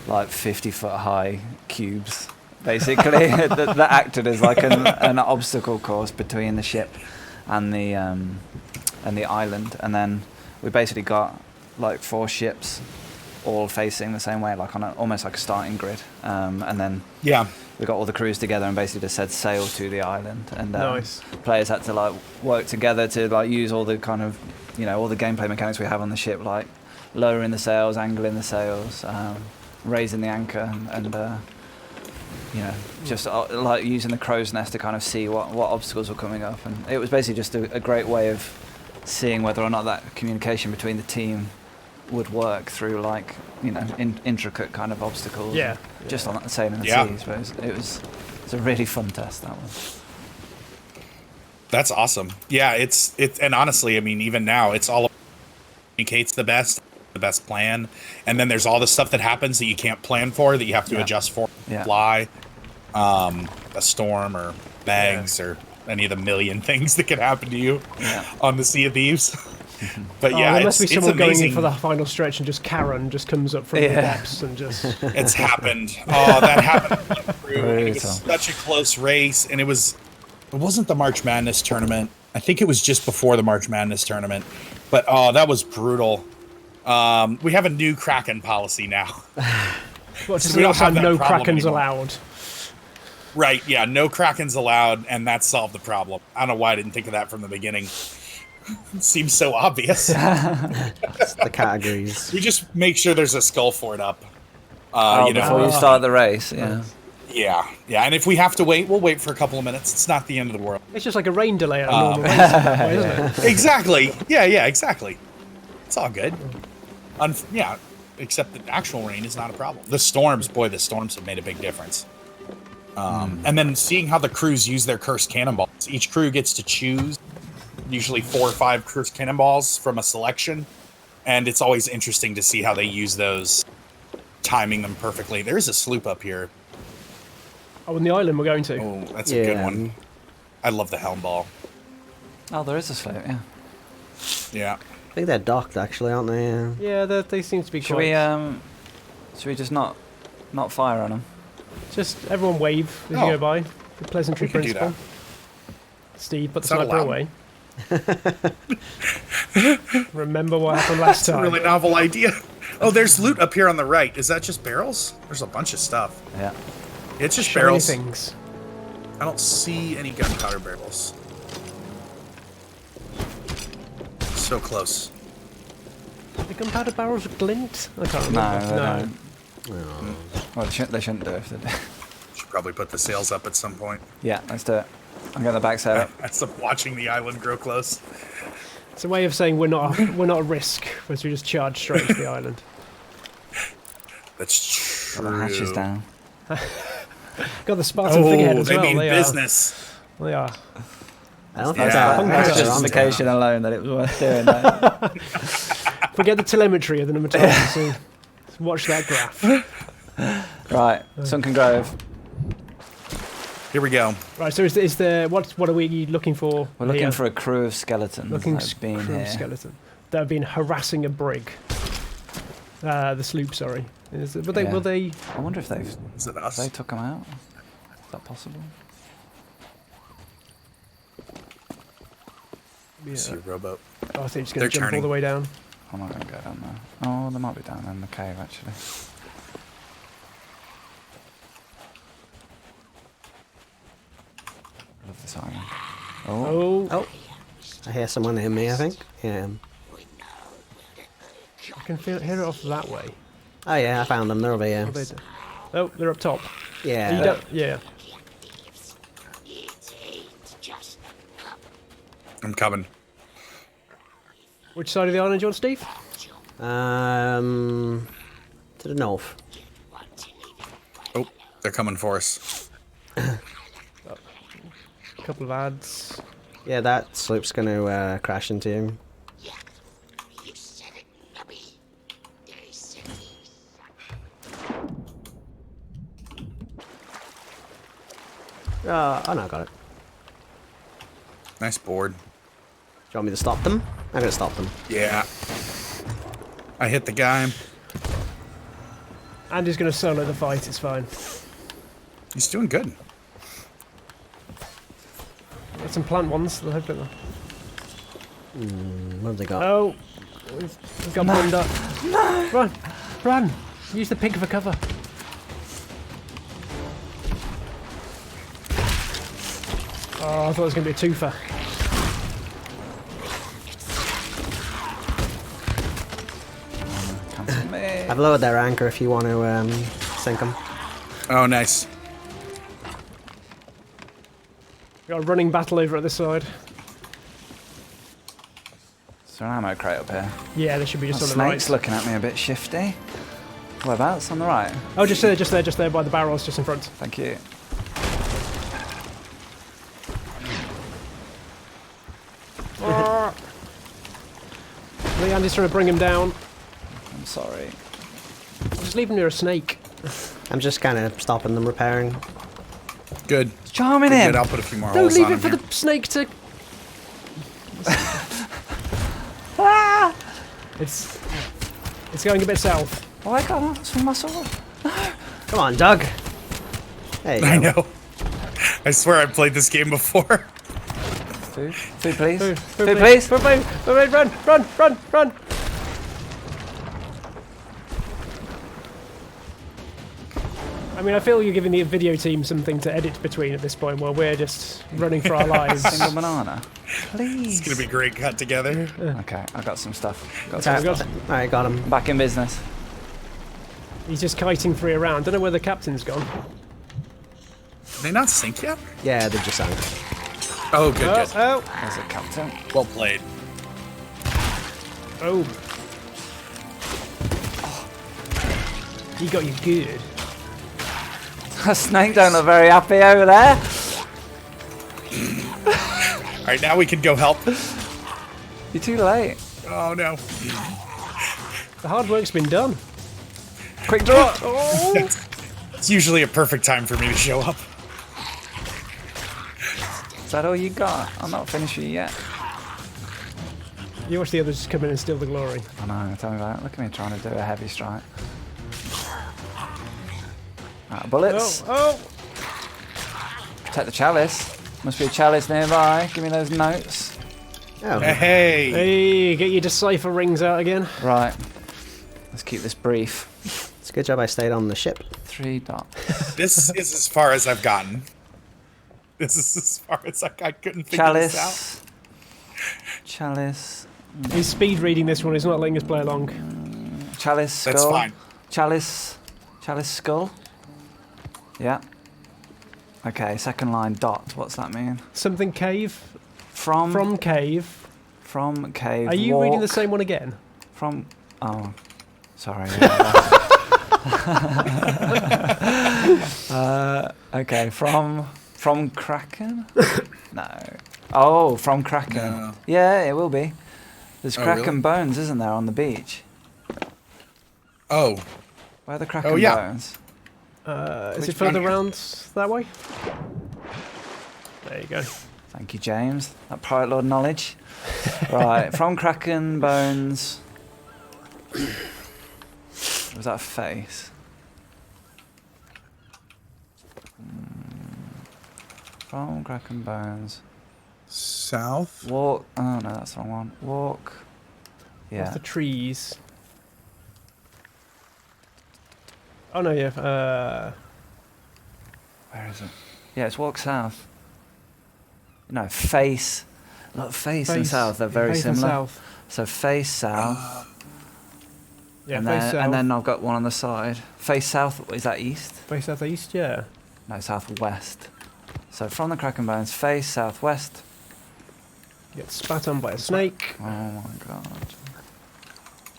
like 50-foot high cubes, basically that acted as like an obstacle course between the ship and the island, and then we basically got like 4 ships all facing the same way, like on almost like a starting grid, and then we got all the crews together and basically just said sail to the island, and Nice. players had to like work together to like use all the kind of, you know, all the gameplay mechanics we have on the ship, like lowering the sails, angling the sails, raising the anchor, and you know, just like using the crow's nest to kind of see what obstacles were coming up, and it was basically just a great way of seeing whether or not that communication between the team would work through, like, you know, intricate kind of obstacles. Yeah. Just on sailing the Yeah. seas, but it's a really fun test, that one. That's awesome. Yeah, it's and honestly, I mean, even now, it's all communicates the best plan, and then there's all the stuff that happens that you can't plan for, that you have to adjust for, fly, a storm or bags or any of the million things that could happen to you on the Sea of Thieves. But yeah, there must be someone going amazing. in for the final stretch, and just Karen just comes up from the depths and just. It's happened. Oh, that happened. Really It was tough. such a close race, and it wasn't the March Madness tournament. I think it was just before the March Madness tournament. But that was brutal. We have a new Kraken policy now. Well, just So we don't have that no problem Krakens anymore. allowed. Right, yeah, no Krakens allowed, and that solved the problem. I don't know why I didn't think of that from the beginning. It seems so obvious. The categories. We just make sure there's a skull fort up. Before you start the race, Yeah, and if we have to wait, we'll wait for a couple of minutes. It's not the end of the world. It's just like a rain delay at a normal race, that way, isn't it? Exactly. Yeah, exactly. It's all good. Yeah, except the actual rain is not a problem. The storms have made a big difference. And then seeing how the crews use their cursed cannonballs. Each crew gets to choose usually 4 or 5 cursed cannonballs from a selection, and it's always interesting to see how they use those, timing them perfectly. There's a sloop up here. Oh, and the island we're going to. Oh, that's a good one. I love the helm ball. Oh, there is a slope, yeah. Yeah. I think they're docked, actually, aren't they? Yeah, they seem to be Should quite. should we just not fire on them? Just everyone wave as you go by. The pleasantry We can do principle. Steve, put the Is that sniper allowed? away. Remember what happened last That's a time. really novel idea. Oh, there's loot up here on the right. Is that just barrels? There's a bunch of stuff. Yeah. It's just Shiny barrels. things. I don't see any gunpowder barrels. So close. The gunpowder barrels glint? I can't No, remember. they don't. Well, they shouldn't do if they do. Should probably put the sails up at some point. Yeah, let's do it. I'm getting the back set up. That's watching the island grow close. It's a way of saying we're not a risk, as we just charge straight to the island. That's Got true. the hatches down. Got the Spartan figurehead as they well. mean They business. are. They are. I don't Yeah. think That's that's just Justification alone that it was worth doing that. Forget the telemetry of the pneumatometers. Watch that graph. Right, Sunken Grove. Here we go. Right. So is there what are we looking for? We're looking here? for a crew of skeletons Looking that have been crew of here. skeleton that have been harassing a brig. The sloop. Sorry. Will they? Yeah. Will they? I wonder if they've Is it us? they took them out. Is that possible? Yeah. See your rowboat. Oh, I think it's going They're to jump all turning. the way down. I'm not going to go down there. Oh, they might be down in the cave actually. Love this island. Oh, Oh, I hear someone near me, I think. Yeah. I can hear it off that way. Oh yeah, I found them. They're over here. What are they do? Oh, they're up top. Yeah. You don't, yeah. I'm coming. Which side of the island do you want, Steve? To the north. Oh, they're coming for us. A couple of ads. Yeah, that sloop's going to crash into you. Oh no, I got it. Nice board. Do you want me to stop them? I'm going to stop them. Yeah. I hit the guy. Andy's going to solo the fight, it's fine. He's doing good. Got some plant ones. They'll hopefully. What have they got? Oh, we've got burned up. No! Run! Run! Use the pig for cover. Oh, I thought it was going to be a twofer. come to me. I've lowered their anchor if you want to sink them. Oh, nice. Got a running battle over at this side. Is there an ammo crate up here? Yeah, there should be just That on the right. snake's looking at me a bit shifty. Whereabouts? On the right? Oh, just there by the barrels, just in front. Thank you. I think Andy's trying to bring him down. I'm sorry. Just leave him near a snake. I'm just kind of stopping them repairing. Good. Charming Good, him! good. I'll put a few more Don't holes leave on it him for here. the snake to. It's going a bit south. Oh, I got some muscle. Come on, Doug. There you go. I know. I swear I played this game before. Food? Food, please. Food, please. Food, please. Run, run, run, run. I mean, I feel you're giving the video team something to edit between at this point while we're just running for our lives. Single banana. Please. It's gonna be great cut together. Okay, I got some stuff. Alright, got him. Back in business. He's just kiting 3 around. Don't know where the captain's gone. Did they not sink yet? Yeah, they just sank. Oh, good, good. Oh, There's a captain. Well played. oh. He got you good. A snake don't look very happy over there. All right, now we can go help. You're too late. Oh no. The hard work's been done. Quick draw. Oh. It's usually a perfect time for me to show up. Is that all you got? I'm not finished with you yet. You watch the others come in and steal the glory. I know, tell me about it. Look at me trying to do a heavy strike. Bullets. Oh, Protect the chalice. Must be a chalice nearby. Give me those notes. Oh, Hey. Hey, get your decipher rings out again. Right. Let's keep this brief. it's a good job I stayed on the ship. 3 dots. This is as far as I've gotten. This is as far as I couldn't figure this out. Chalice. Chalice. He's speed reading this one. He's not letting us play along. Chalice skull. That's fine. Chalice. Chalice skull. Yeah. Okay, second line dot. What's that mean? Something cave. From cave. From cave. Are you reading the walk, same one again? From. Oh, sorry. Okay, from Kraken. No. Oh, from Kraken. No. Yeah, it will be. There's Oh, Kraken really? bones, isn't there, on the beach? Oh, Where are the Kraken Oh, yeah. bones? Is Which it further one? round that way? There you go. Thank you, James. That Pirate Lord knowledge. Right, from Kraken Bones. Was that a face? From Kraken Bones. South. Walk. Oh no, that's the wrong one. Walk. Yeah. Off the trees. Oh no, yeah. Where is it? Yeah, it's walk south. No, face. Look, face and south, they're very face and similar. south. So face south. Yeah, and face then, south. And then I've got one on the side. Face south, is that east? Face southeast, yeah. No, southwest. So from the Kraken Bones, face southwest. Get spat on by a snake. Oh my god.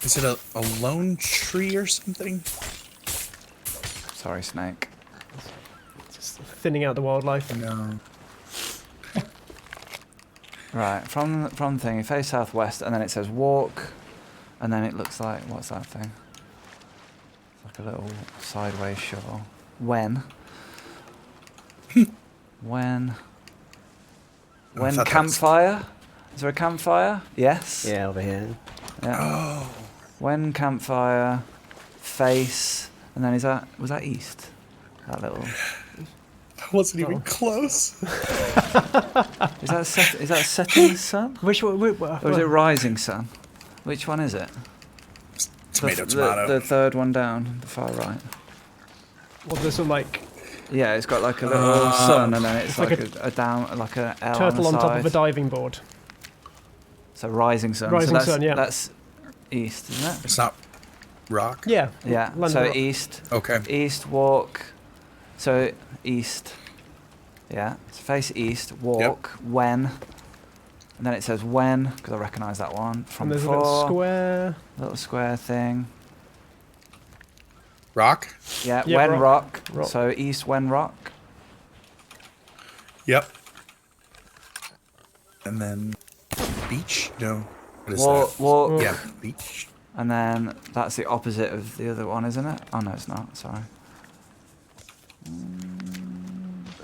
Is it a lone tree or something? Sorry, snake. Just thinning out the wildlife. No. Right, from thingy, face southwest, and then it says walk, and then it looks like, what's that thing? It's like a little sideways shore. When campfire? Is there a campfire? Yes. Yeah, over here. Yeah. Oh. When campfire, face, and then was that east? That little. I wasn't even close. Is that setting sun? Which one? Or is it rising sun? Which one is it? Tomato, the, tomato. The third one down, the far right. Well, there's a like Yeah, it's got like a little sun, and then it's like like a down, like a L turtle on on the top of a side. diving board. So rising sun. Rising so that's, sun, yeah. That's east, isn't it? It's not rock. Yeah. Yeah. London So Rock. east. Okay. East walk. So east. Yeah. So face east. Walk. When. And then it says when, because I recognise that one from And there's before. a little square. Little square thing. Rock. Yeah. Yeah, when rock. Rock. So east when rock. Yep. And then beach. No. What is Walk. that? Walk. Yeah, beach. And then that's the opposite of the other one, isn't it? Oh no, it's not. Sorry.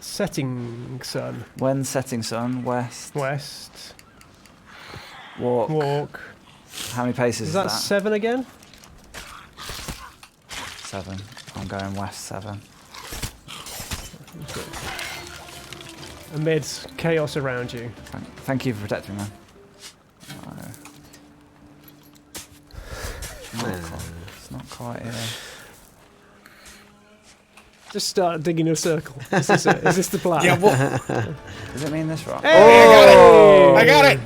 Setting sun. When setting sun, west. West. Walk. Walk. How many paces Is that 7 again? 7. I'm going west 7. Amid chaos around you. Thank you for protecting me. It's not quite here. Just start digging a circle. Is this it? Is this the plan? Yeah, well, Does it mean this rock? Hey! I got it.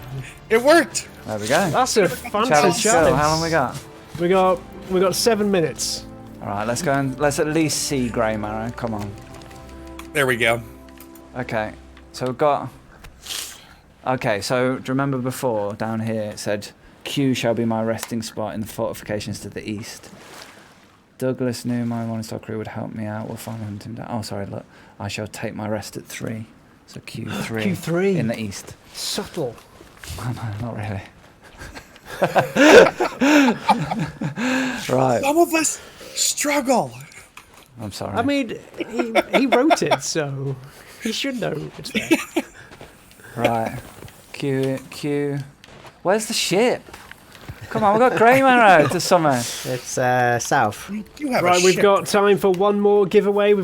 It worked. There we go. That's a fancy Challenge skill. challenge. How long we got? We got 7 minutes. All right, let's go and let's at least see Grey Marrow. Come on. There we go. Okay, so we've got. Okay, so do you remember before down here it said, "Q shall be my resting spot in the fortifications to the east." Douglas knew my Morningstar crew would help me out. We'll finally hunt him down. Oh, sorry, look. I shall take my rest at 3. So Q3. Q3. In the east. Subtle. Oh, no, not really. Right. Some of us struggle. I'm sorry. I mean, he wrote it, so he should know it's there. Right. Q. Where's the ship? Come on, we've got Grey Marrow to summon. It's south. You have Right, a we've ship. got time for one more giveaway.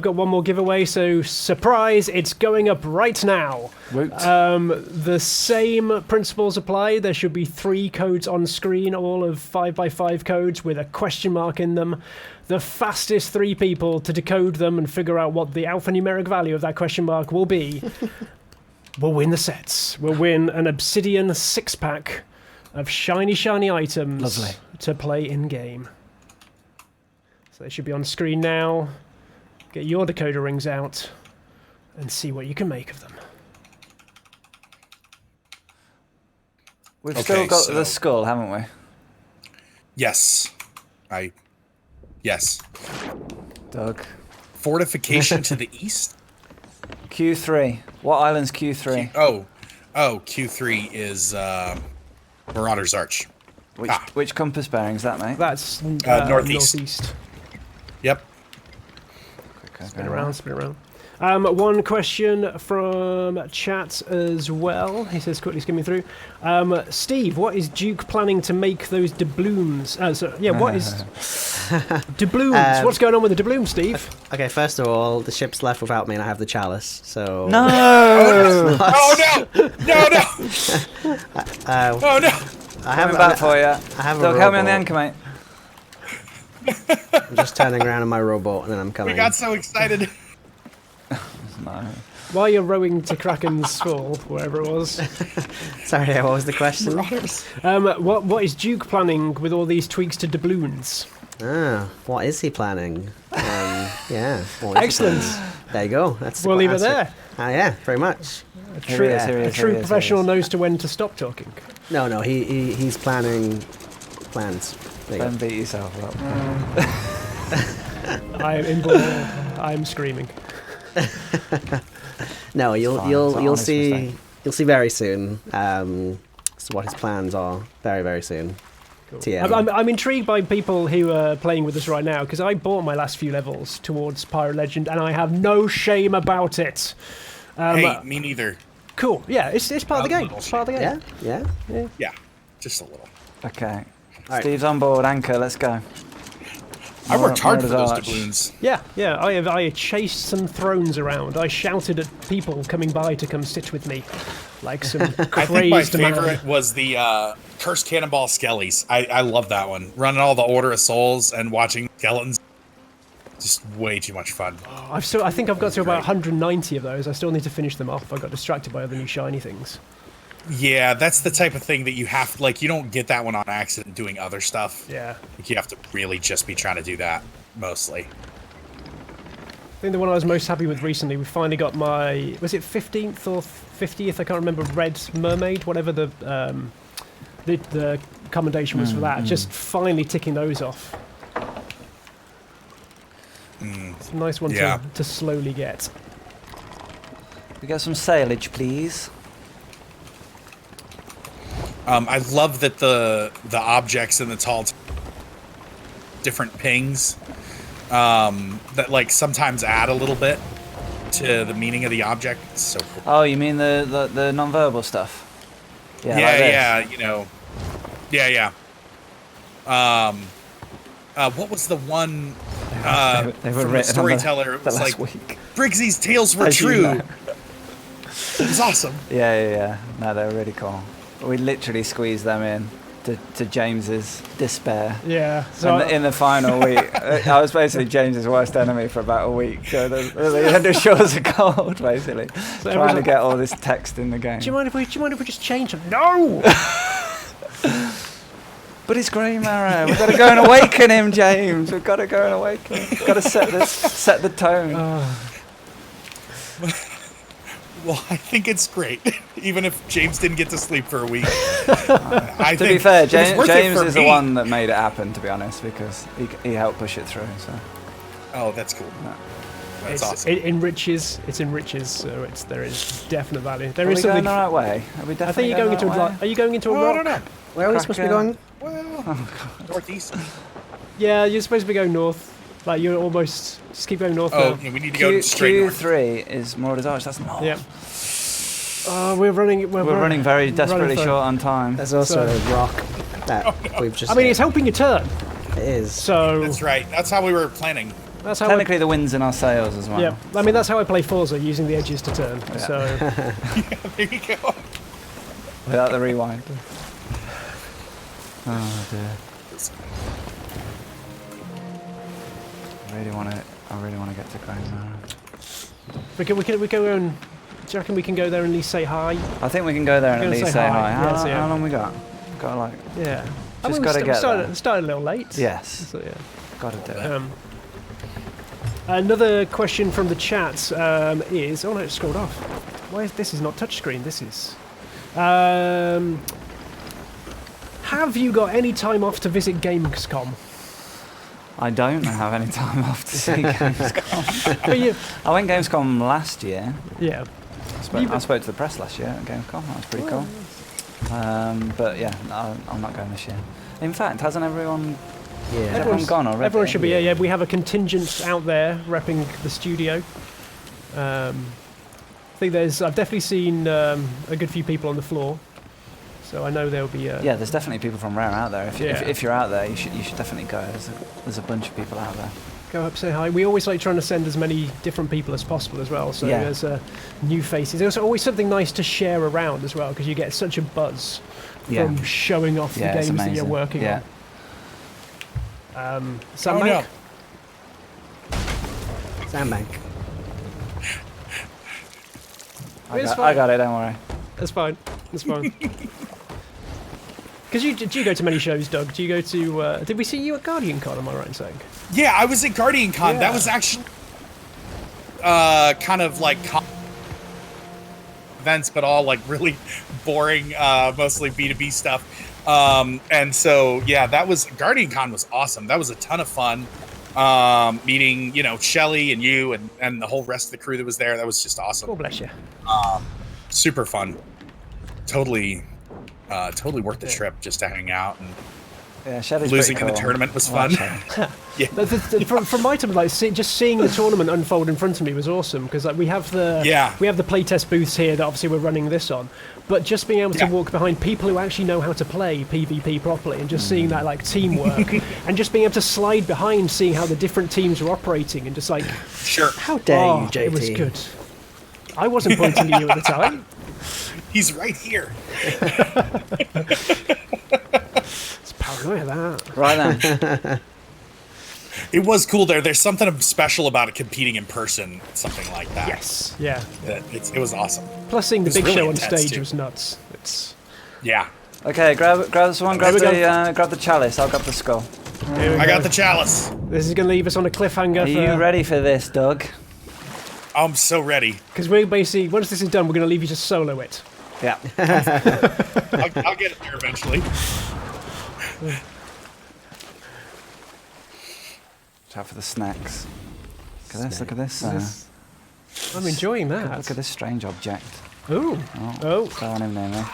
So surprise, it's going up right now. Woot. The same principles apply. There should be 3 codes on screen, all of 5x5 codes with a question mark in them. The fastest 3 people to decode them and figure out what the alphanumeric value of that question mark will be will win the sets. Will win an Obsidian 6-pack of shiny items Lovely. to play in-game. So they should be on screen now. Get your decoder rings out and see what you can make of them. We've Okay, still got so- the skull, haven't we? Yes. Yes. Doug. Fortification to the east. Q3. What island's Q3? Q3 is Marauder's Arch. Which compass bearing is that, mate? That's northeast. northeast. Yep. Okay, Spin around, spin around. One question from chat as well. He says, quickly skimming through. Steve, what is Duke planning to make those doubloons? What is doubloons? What's going on with the doubloons, Steve? Okay, first of all, the ship's left without me, and I have the chalice. So No! Oh no! No! Oh no! I have Coming back for you. I have a Don't help me on the rowboat. anchor, mate. I'm just turning around in my rowboat, and then I'm coming. We got so excited. No. While you're rowing to Kraken's Fall, wherever it was, Sorry, what was the question? what is Duke planning with all these tweaks to doubloons? What is he planning? Yeah. What is he Excellent. planning? There you go. That's the We'll leave it answer. there. Yeah, very much. A Here true, he is, here he a is, true here he is, professional here he knows to when to stop talking. No, he's planning plans. There you go. Don't beat yourself up. I'm screaming. No, It's you'll fine, it's an honest see mistake. you'll see very soon. So what his plans are very, very soon. Cool. TM. I'm intrigued by people who are playing with us right now because I bought my last few levels towards Pirate Legend and I have no shame about it. Hey, me neither. Cool. Yeah, it's part of the A game. little It's part of the game. Yeah. Yeah, just a little. Okay. Alright. Steve's on board. Anchor, let's go. I worked hard More for those arch. doubloons. Yeah. I chased some thrones around. I shouted at people coming by to come sit with me, like some I think my crazed man. favorite was the Cursed Cannonball Skellies. I love that one. Running all the Order of Souls and watching skeletons. Just way too much fun. I think I've got to about 190 of those. I still need to finish them off. I got distracted by other new shiny things. Yeah, that's the type of thing that you have, like, you don't get that one on accident doing other stuff. Yeah. Like, you have to really just be trying to do that, mostly. I think the one I was most happy with recently, we finally got my, was it 15th or 50th? I can't remember. Red Mermaid, whatever the commendation was for that. Just finally ticking those off. It's a nice one Yeah. to slowly get. We get some sailage, please. I love that the objects in the tall different pings that like sometimes add a little bit to the meaning of the object. It's so cool. Oh, you mean the non-verbal stuff? Yeah, like this. yeah, you know. Yeah. What was the one They were from the written on the storyteller? It was last like week. Briggsy's tales were As you true. know. It was awesome. Yeah. No, they were really cool. We literally squeezed them in to James's despair. Yeah. So In the final week, I was basically James's worst enemy for about a week. So the shores of gold, basically, trying to get all this text in the game. do you mind if we just change them? No. But it's Grey Marrow. We've got to go and awaken him, James. We've got to go and awaken him. We've got to set the tone. Well, I think it's great, even if James didn't get to sleep for a week. To be fair, James is the one that made it happen, to be honest, because he helped push it through. So Oh, that's cool. That's It's- awesome. It enriches, so there is definite value. There are is we going something. the right way? Are we I definitely think you're going into a the right way? Are you going into a Oh, rock? I don't know. Where are we supposed to be Kraken. going? Well, northeast. Yeah, you're supposed to be going north. Like you're almost just keep going north Oh, now. yeah, we need to go straight north. Q3 is Marauders Arch. That's not. Yeah. Oh, we're running. We're running very desperately for- short on time. There's also So- a rock that we've just. I mean, it's helping you turn. It is. So That's right. That's how we were planning. that's how. I, Technically, the wind's in our sails as well. yeah, I mean that's how I play Forza, using the edges to turn. Yeah. So There you go. Without the rewind. Oh dear. I really want to get to Grey Marrow. we can go and. Do you reckon we can go there and at least say hi? I think we can go there and We're at gonna least say say hi. hi. Yeah, so yeah. How long we got? Got like. Yeah. Just we gotta get there. started a little late. Yes. So yeah. Got to do it. Another question from the chat is... Oh no, it scrolled off. Why is this is not touchscreen? This is... have you got any time off to visit Gamescom? I don't have any time off to see Gamescom. But you, I went Gamescom last year. yeah. I spoke to the press last year at Gamescom. That was pretty cool. But yeah, I'm not going this year. In fact, hasn't everyone? Yeah. Everyone gone already? Everyone should be. Yeah. We have a contingent out there repping the studio. I think I've definitely seen a good few people on the floor, so I know there'll be. Yeah, there's definitely people from Rare out there. If you're out there, you should definitely go. There's a bunch of people out there. Go up, say hi. We always like trying to send as many different people as possible as well. So there's new faces. There's always something nice to share around as well because you get such a buzz from showing off the games that you're working on. Sandbank. Sandbank. I got it. Don't worry. That's fine. That's fine. Because do you go to many shows, Doug? Do you go to? Did we see you at Guardian Con? Am I right in saying? Yeah, I was at Guardian Con. Yeah. That was actually kind of like events, but all like really boring, mostly B2B stuff. And so yeah, Guardian Con was awesome. That was a ton of fun. Meeting Shelly and you and the whole rest of the crew that was there. That was just awesome. Oh, bless you. Super fun. Totally worth the trip just to hang out, and Shelly's losing pretty in the cool. tournament was fun. From my time, just seeing the tournament unfold in front of me was awesome because we have the playtest booths here that obviously we're running this on, but just being able to walk behind people who actually know how to play PvP properly and just seeing that like teamwork and just being able to slide behind, seeing how the different teams are operating and just like, how dare you, JT? It was good. I wasn't pointing at you at the time. He's right here. It's paranoia, that. Right then. It was cool there. There's something special about it competing in person, something like that. Yes. Yeah. It was awesome. Plus, seeing the big really show on intense, stage too. was nuts. It's. Yeah. Okay, grab the chalice. I'll grab the skull. I got the chalice. This is going to leave us on a cliffhanger. Are you ready for this, Doug? I'm so ready. Because we're basically, once this is done, we're going to leave you to solo it. Yeah. I'll get it there eventually. Watch out for the snacks. Look at this. I'm enjoying that. Look at this strange object. Ooh. Don't want him near me.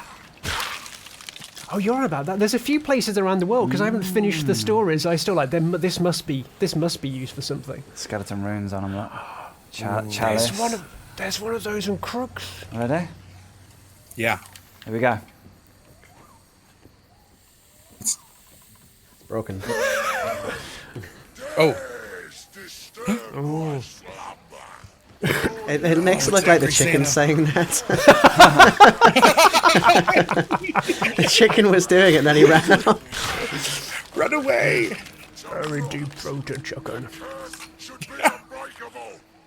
Oh, you're on about that. There's a few places around the world because I haven't finished the stories. I still like them. This must be used for something. Skeleton runes on them. Look. Chalice. There's one of those in Crooks. Ready? Yeah. Here we go. Broken. Oh. It makes it look like the chicken saying that. The chicken was doing it, and then he ran off. Run away. Very deep-throated chicken.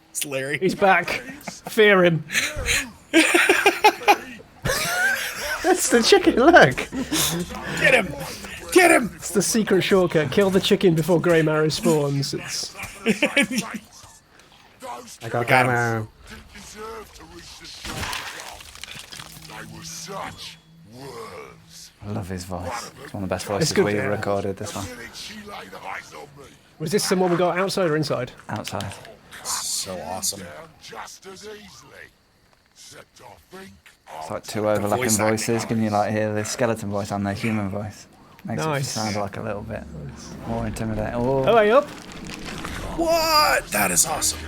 It's Larry. He's back. Fear him. That's the chicken, look. Get him. Get him. It's the secret shortcut. Kill the chicken before Grey Marrow spawns. It's... I got him. him. I love his voice. It's one of the best voices good, we've yeah. recorded, this one. Was this the one we got outside or inside? Outside. So awesome. It's like two overlapping voice acting voices. on Can you like hear the skeleton voice and the human voice? Makes it Nice. sound like a little bit more intimidating. Oh, Oh, hey, up. What? That is awesome.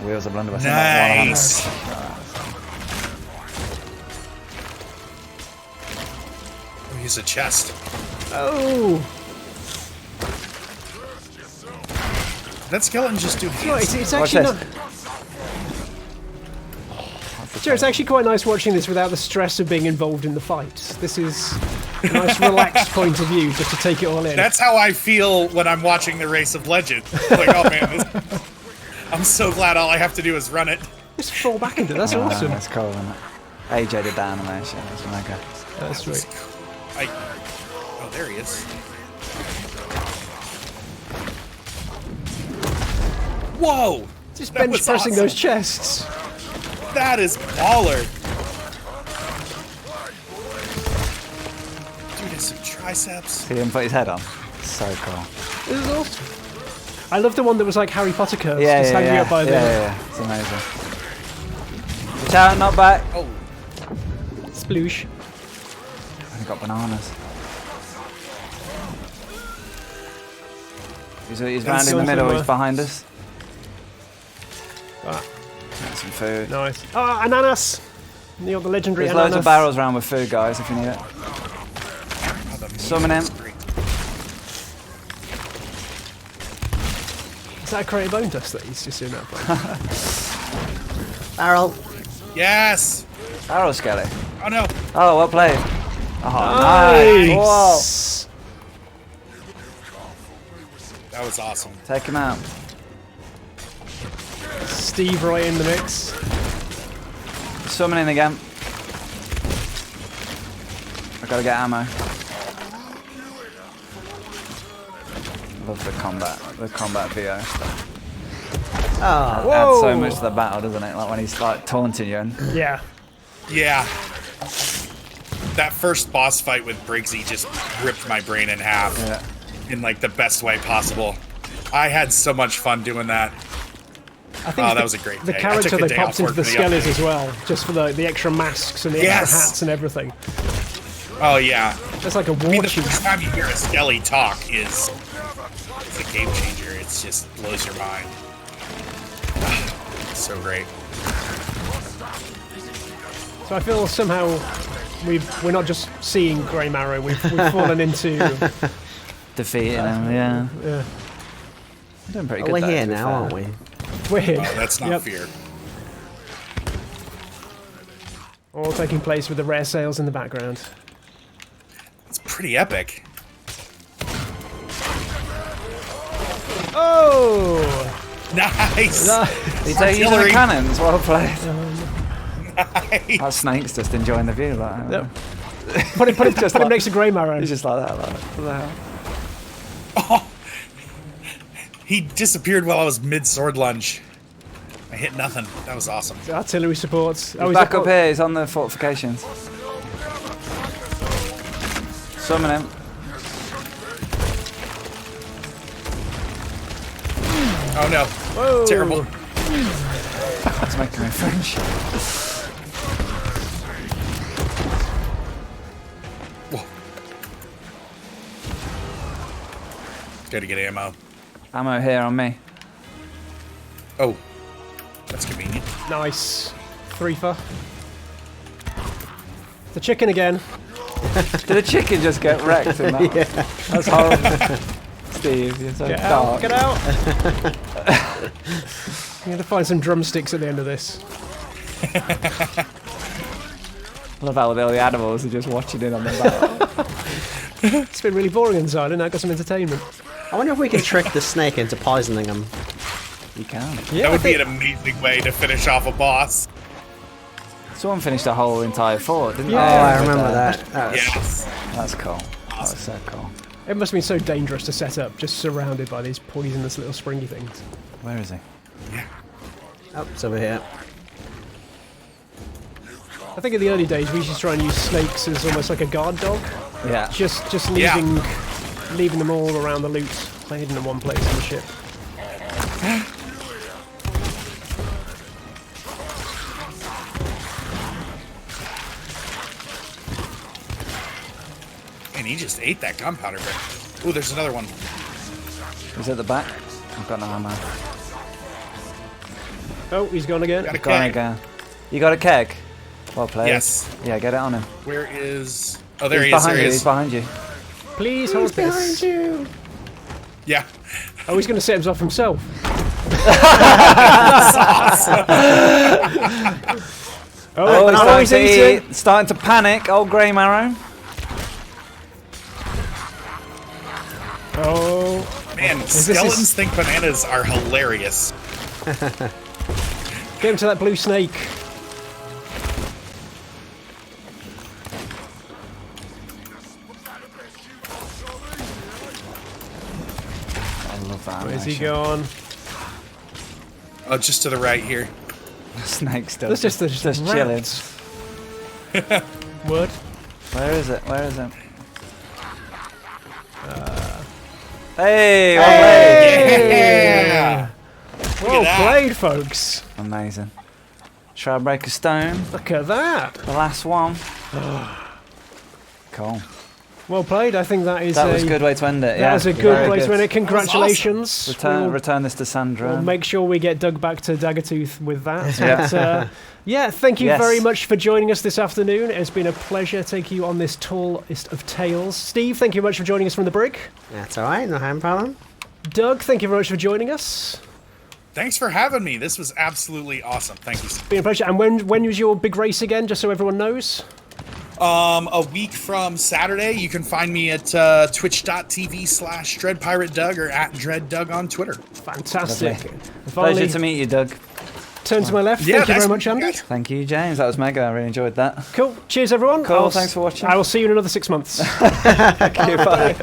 wheels are blunderbuss. Nice. Oh, use a chest. Oh. That skeleton just do No, hits. it's Watch actually this. not... Sure, it's actually quite nice watching this without the stress of being involved in the fight. This is a nice relaxed point of view just to take it all in. That's how I feel when I'm watching the Race of Legend. Like, oh man, I'm so glad all I have to do is run it. Just fall back into it. That's awesome. That's cool, isn't it? AJ did that animation. That's mega. That's sweet. Oh, there he is. Whoa! Just That bench was pressing awesome. those chests. That is baller. Dude, has some triceps. He didn't put his head on. So cool. This is awesome. I love the one that was like Harry Potter curves. Yeah, just hanging up by the... It's amazing. Watch out, not back. Oh, Sploosh. He got bananas. He's round in the going middle. somewhere. He's behind us. some food. Nice. Oh, ananas! You got the legendary There's ananas. loads of barrels around with food, guys, if you need it. Oh, the Summon him. music's great. Is that a creative bone dust that he's just doing that for? Barrel. Yes. Barrel skelly. Oh no. Oh, well played. Oh, nice. Whoa. Nice! That was awesome. Take him out. Steve right in the mix. Summoning again. I gotta get ammo. Love the combat VO stuff. Oh. Adds so much to the battle, doesn't it? Like when he's like taunting you and Yeah. Yeah. That first boss fight with Briggsy just ripped my brain in half yeah. in like the best way possible. I had so much fun doing that. I think that was a great the day. I character took a they day popped off into work the for the skellies update. as well, just for the extra masks and the extra Yes. hats and everything. Oh yeah. That's like a I mean, war the chief. first time you hear a Skelly talk is a game changer. It just blows your mind. So great. So I feel somehow we're not just seeing Grey Marrow, we've fallen into... defeating him. Yeah. Yeah. We're doing pretty Oh, good. we're though, here to be now, fair. aren't we? Weird. Oh, that's not Yep. fear. All taking place with the rare sales in the background. It's pretty epic. Oh! Nice. He takes using the Artillery. cannons. Well played. Nice. That snake's just enjoying the view. Like, Yep. Put him next to Grey Marrow. He's just like that. Like, what the hell? Oh, he disappeared while I was mid sword lunge. I hit nothing. That was awesome. Artillery supports. He's back up here. He's on the fortifications. Summon him. Oh no. Whoa. Terrible. That's making me French. Whoa. Gotta get ammo. Ammo here on me. Oh. That's convenient. Nice. Threefer. The chicken again. Did the chicken just get wrecked in that? Yeah. That's horrible. Steve, you're so Get dark. out, get out! I'm gonna find some drumsticks at the end of this. I love how all the animals are just watching in on the battle. It's been really boring inside, and I got some entertainment. I wonder if we can trick the snake into poisoning him. You can. Yeah, That I would be think- an amazing way to finish off a boss. Someone finished the whole entire fort, didn't Yeah. they? Oh, I With, remember that. That was- Yes. That's cool. That was so cool. It must have been so dangerous to set up, just surrounded by these poisonous little springy things. Where is he? Oh, it's over here. I think in the early days we used to try and use snakes as almost like a guard dog, Yeah. just Yeah. leaving them all around the loot, hidden in one place on the ship. And he just ate that gunpowder brick. Ooh, there's another one. Is it at the back? I've got no ammo. Oh, he's gone again. Got a Go on keg. again. You got a keg? Well played. Yes. Yeah, get it on him. Where is... Oh, there He's he is. behind There he you. He's is. behind you. Please hold this. Yeah. Oh, he's going to set himself himself. Oh, he's oh, starting he's to eating. eat. Starting to panic. Old Grey Marrow. Oh, Man, this skeletons is- think bananas are hilarious. get him to that blue snake. I love that. Where's he animation. gone? Oh, just to the right here. The snake's still That's just the chilling. rats. Word. Where is it? Where is it? Hey! Well played. Yeah. Well that. played, folks. Amazing. Shroudbreaker Stone. Look at that. The last one. Cool. Well played. I think that is That was a good way to end it. That was a good way to end it. Congratulations. Return this to Sandra. We'll make sure we get Doug back to Daggertooth with that. Yeah. But, yeah, thank you Yes. very much for joining us this afternoon. It's been a pleasure taking you on this tallest of tales. Steve, thank you very much for joining us from the brig. That's all right. No harm, problem. Doug, thank you very much for joining us. Thanks for having me. This was absolutely awesome. Thank you. Been a pleasure. And when was your big race again, just so everyone knows? A week from Saturday, you can find me at twitch.tv/DreadPirateDoug or at DreadDoug on Twitter. Fantastic. Lovely. And finally, Pleasure to meet you, Doug. turn to my left. Yeah, Thank you thanks very much, for- Andy. Thank you, James. That was mega. I really enjoyed that. Cool. Cheers, everyone. Cool, thanks for watching. I will see you in another 6 months. Thank you. Bye.